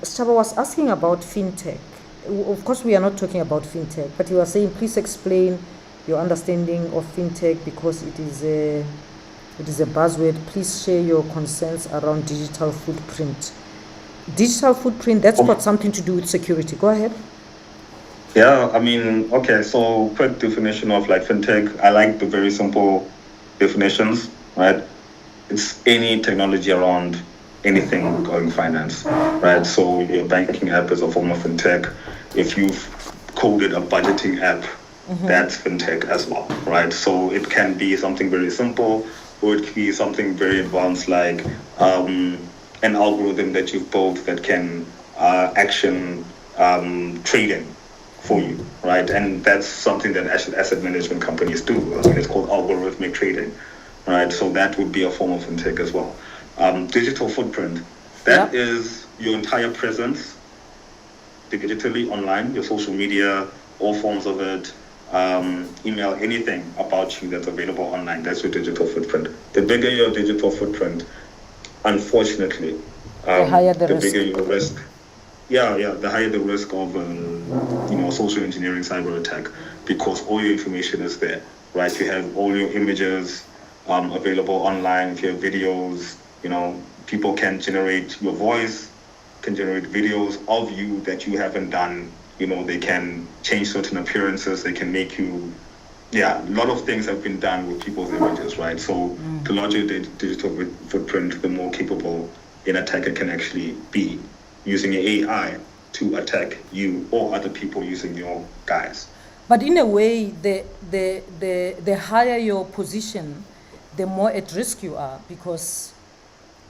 Stava was asking about fintech. Of course, we are not talking about fintech, but you are saying, please explain your understanding of fintech, because it is a buzzword. Please share your concerns around digital footprint. Digital footprint, that's got something to do with security. Go ahead. Yeah, okay, so quick definition of fintech. I like the very simple definitions, right? It's any technology around anything regarding finance, right? So your banking app is a form of fintech. If you've coded a budgeting app, that's fintech as well, right? So it can be something very simple, or it can be something very advanced, like an algorithm that you've built that can action trading for you, right? And that's something that asset management companies do. It's called algorithmic trading, right? So that would be a form of fintech as well. Digital footprint, that is your entire presence digitally online, your social media, all forms of it, email, anything about you that's available online. That's your digital footprint. The bigger your digital footprint, unfortunately, the higher the risk. bigger your risk. The higher the risk of social engineering, cyber attack, because all your information is there, right? You have all your images available online. If you have videos, people can generate your voice, can generate videos of you that you haven't done. They can change certain appearances. They can make you yeah, a lot of things have been done with people's images, right? So the larger the digital footprint, the more capable an attacker can actually be using AI to attack you or other people using your guys. But in a way, the higher your position, the more at risk you are, because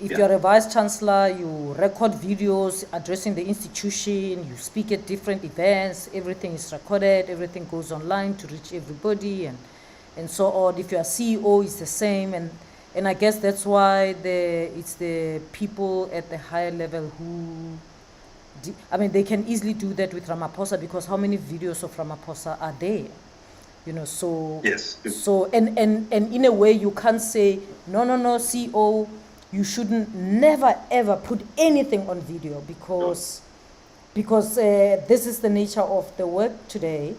if Yeah. you're a vice chancellor, you record videos addressing the institution, you speak at different events, everything is recorded, everything goes online to reach everybody, and so on. If you're a CEO, it's the same, and I guess that's why it's the people at the higher level who, I mean, they can easily do that with Ramaphosa, because how many videos of Ramaphosa are there? You know, so Yes. so and in a way you can't say no, CEO, you shouldn't never ever put anything on video, because this is the nature of the work today,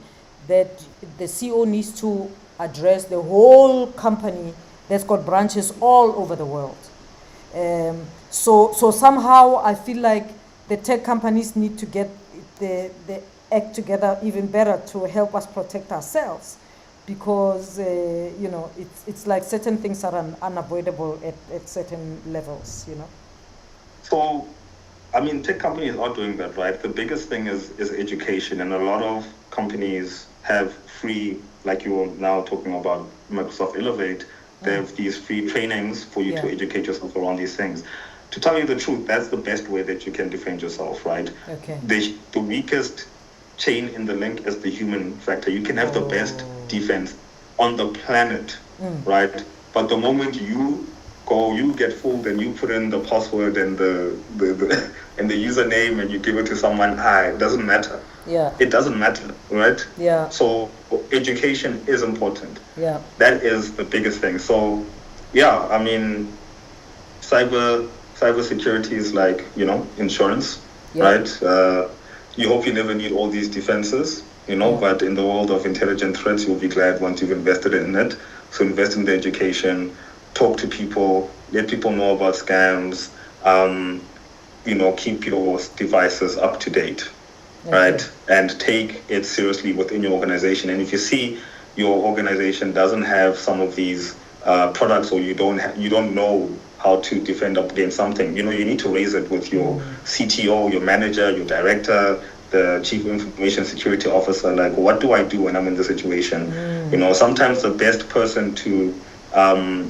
that the CEO needs to address the whole company that's got branches all over the world. So somehow I feel like the tech companies need to get the act together even better to help us protect ourselves, because you know, it's like certain things are unavoidable at certain levels, you know. So, I mean, tech companies are doing that, right? The biggest thing is education, and a lot of companies have free, like you were now talking about Microsoft Elevate, they have these free trainings for you to Yeah. educate yourself around these things. To tell you the truth, that's the best way that you can defend yourself, right? Okay. The weakest chain in the link is the human factor. You can have the best defense on the planet, right? But the moment you get fooled and you put in the password and the and the username and you give it to someone, it doesn't matter. Yeah. It doesn't matter, right? Yeah. So education is important. Yeah. That is the biggest thing. So yeah, I mean, cybersecurity is like, you know, insurance, Yeah. right? You hope you never need all these defenses, you know, Yeah. but in the world of intelligent threats, you'll be glad once you've invested in it. So invest in the education, talk to people, let people know about scams, you know, keep your devices up to date, right? And take it seriously within your organization. And if you see your organization doesn't have some of these products, or you don't know how to defend up against something, you know, you need to raise it with your CTO, your manager, your director, the chief information security officer. Like, what do I do when I'm in this situation? You know, sometimes the best person to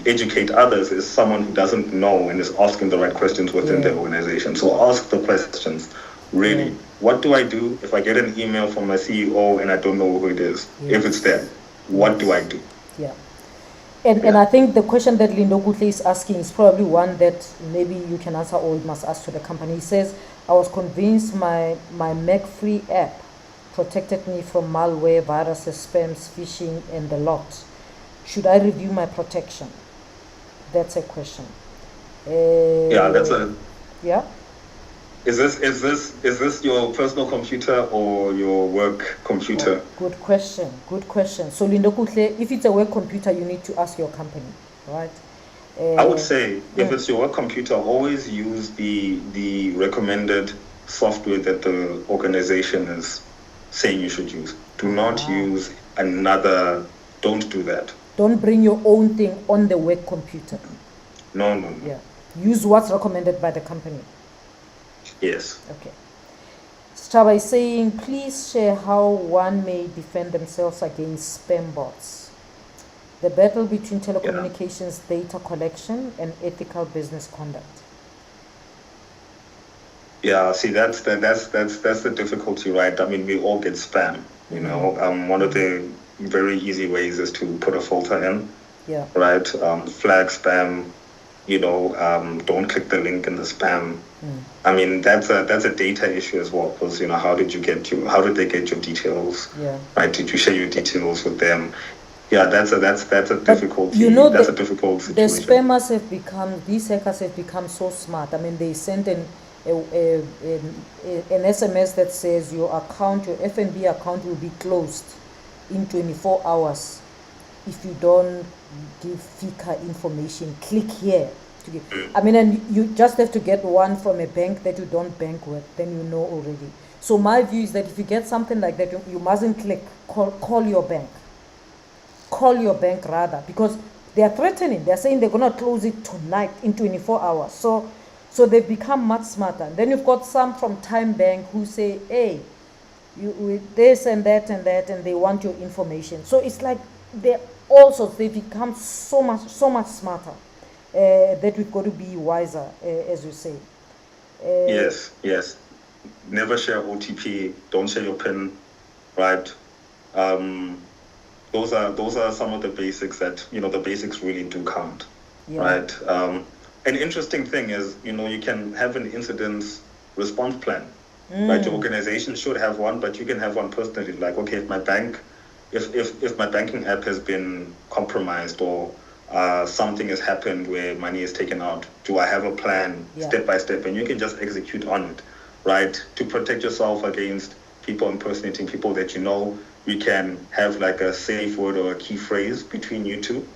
educate others is someone who doesn't know and is asking the right questions within the organization. So ask the questions. Really, what do I do if I get an email from my CEO and I don't know who it is? If it's them, what do I do? Yeah. And I think the question that Lindo Kutle is asking is probably one that maybe you can answer, or you must ask to the company. He says, I was convinced my Mac-free app protected me from malware, viruses, spams, phishing, and the lot. Should I review my protection? That's a question. Yeah, that's a. Yeah. Is this your personal computer or your work computer? Good question. Good question. So Lindo Kutle, if it's a work computer, you need to ask your company, right? I would say if it's your work computer, always use the recommended software that the organization is saying you should use. Do not use another. Don't do that. Don't bring your own thing on the work computer. No. Yeah. Use what's recommended by the company. Yes. Okay. Straba is saying, please share how one may defend themselves against spam bots. The battle between telecommunications data collection and ethical business conduct. Yeah, see, that's the difficulty, right? I mean, we all get spam. You know, one of the very easy ways is to put a filter in. Yeah. Right. Flag spam. You know, don't click the link in the spam. I mean, that's a data issue as well, because, you know, how did they get your details? Yeah. Right? Did you share your details with them? Yeah, that's a difficult. You know, that's a difficult situation. The spammers these hackers have become so smart. I mean, they sent an SMS that says your FNB account will be closed in 24 hours if you don't give FICA information. Click here to get. I mean, and you just have to get one from a bank that you don't bank with, then you know already. So my view is that if you get something like that, you mustn't click. Call your bank. call your bank rather, because they are threatening. They're saying they're going to close it tonight in 24 hours. So they've become much smarter. Then you've got some from Time Bank who say, hey, you with this and that and that, and they want your information. So it's like they've become so much smarter, that we've got to be wiser, as you say. Yes. Never share OTP. Don't share your PIN, right? Those are some of the basics that, the basics really do count, right? An interesting thing is, you can have an incident response plan, right? Your organization should have one, but you can have one personally. Like, okay, if my banking app has been compromised or something has happened where money is taken out, do I have a plan step by step? And you can just execute on it, right? To protect yourself against people impersonating people that you know. You can have like a safe word or a key phrase between you two,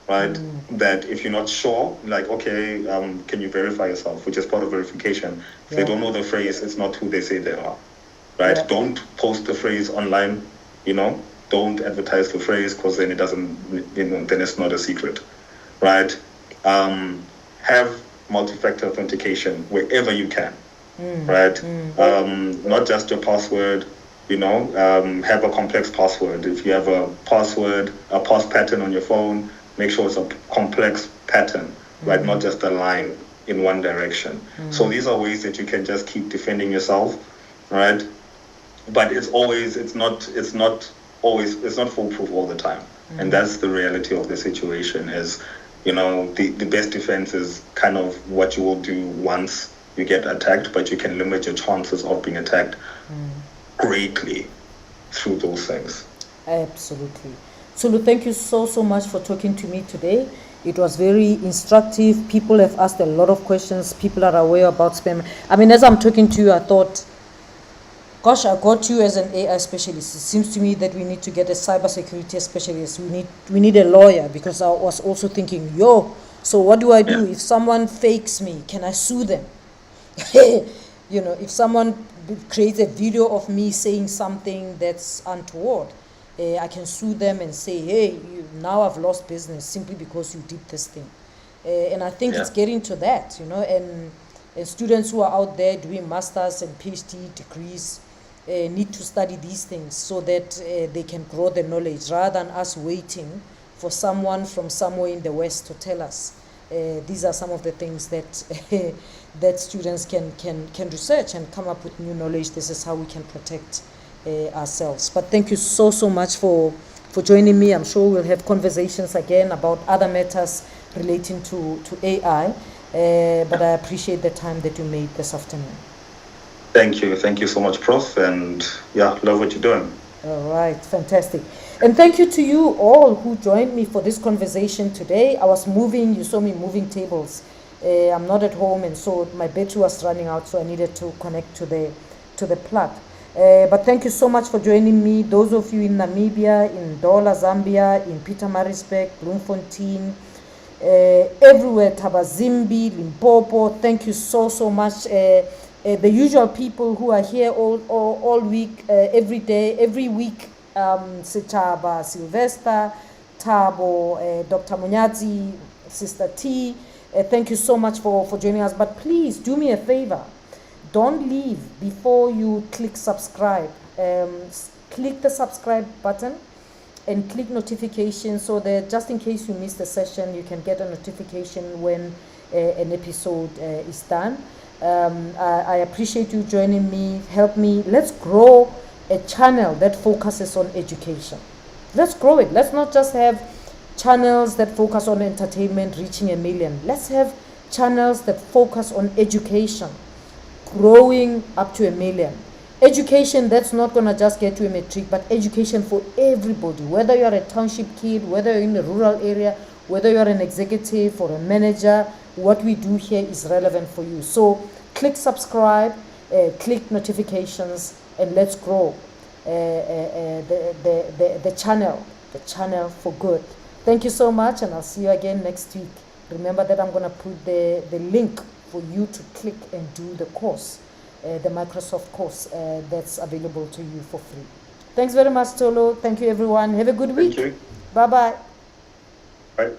right? That if you're not sure, like, okay, can you verify yourself, which is part of verification. If they don't know the phrase, it's not who they say they are, right? Don't post the phrase online, don't advertise the phrase, because then it doesn't, then it's not a secret, right? Have multi-factor authentication wherever you can, right? Not just your password. Have a complex password. If you have a password, a pass pattern on your phone, make sure it's a complex pattern, right? Not just a line in one direction. So these are ways that you can just keep defending yourself, right? But it's not foolproof all the time. And that's the reality of the situation is, the best defense is kind of what you will do once you get attacked, but you can limit your chances of being attacked greatly through those things. Absolutely. Sulu, thank you so much for talking to me today. It was very instructive. People have asked a lot of questions. People are aware about spam. I mean, as I'm talking to you, I thought, gosh, I got you as an AI specialist. It seems to me that we need to get a cybersecurity specialist. We need a lawyer, because I was also thinking, so what do I do if someone fakes me? Can I sue them? If someone creates a video of me saying something that's untoward, I can sue them and say, hey, now I've lost business simply because you did this thing. And I think it's getting to that, and students who are out there doing masters and PhD degrees need to study these things so that they can grow the knowledge, rather than us waiting for someone from somewhere in the West to tell us. These are some of the things that that students can research and come up with new knowledge. This is how we can protect ourselves. But thank you so much for joining me. I'm sure we'll have conversations again about other matters relating to AI. But I appreciate the time that you made this afternoon. Thank you so much, Prof. And love what you're doing. All right, fantastic. And thank you to you all who joined me for this conversation today. I was moving, you saw me moving tables. I'm not at home, and so my battery was running out, so I needed to connect to the plug. But thank you so much for joining me. Those of you in Namibia, in Ndola, Zambia, in Pietermaritzburg, Bloemfontein, everywhere, Tabazimbi, Limpopo, thank you so much. The usual people who are here all week, every day, every week, Sechaba, Sylvester, Tabo, Dr. Munyazi, Sister T, thank you so much for joining us. But please do me a favor. Don't leave before you click subscribe. Click the subscribe button and click notification, so that just in case you miss the session, you can get a notification when an episode is done. I appreciate you joining me. Help me. Let's grow a channel that focuses on education. Let's grow it. Let's not just have channels that focus on entertainment reaching 1 million. Let's have channels that focus on education, growing up to 1 million. Education that's not going to just get you a matric, but education for everybody, whether you're a township kid, whether you're in a rural area, whether you're an executive or a manager. What we do here is relevant for you. So click subscribe, click notifications, and let's grow the channel for good. Thank you so much, and I'll see you again next week. Remember that I'm going to put the link for you to click and do the course, the Microsoft course that's available to you for free. Thanks very much, Tolo. Thank you, everyone. Have a good week. Thank you. Bye-bye. Right?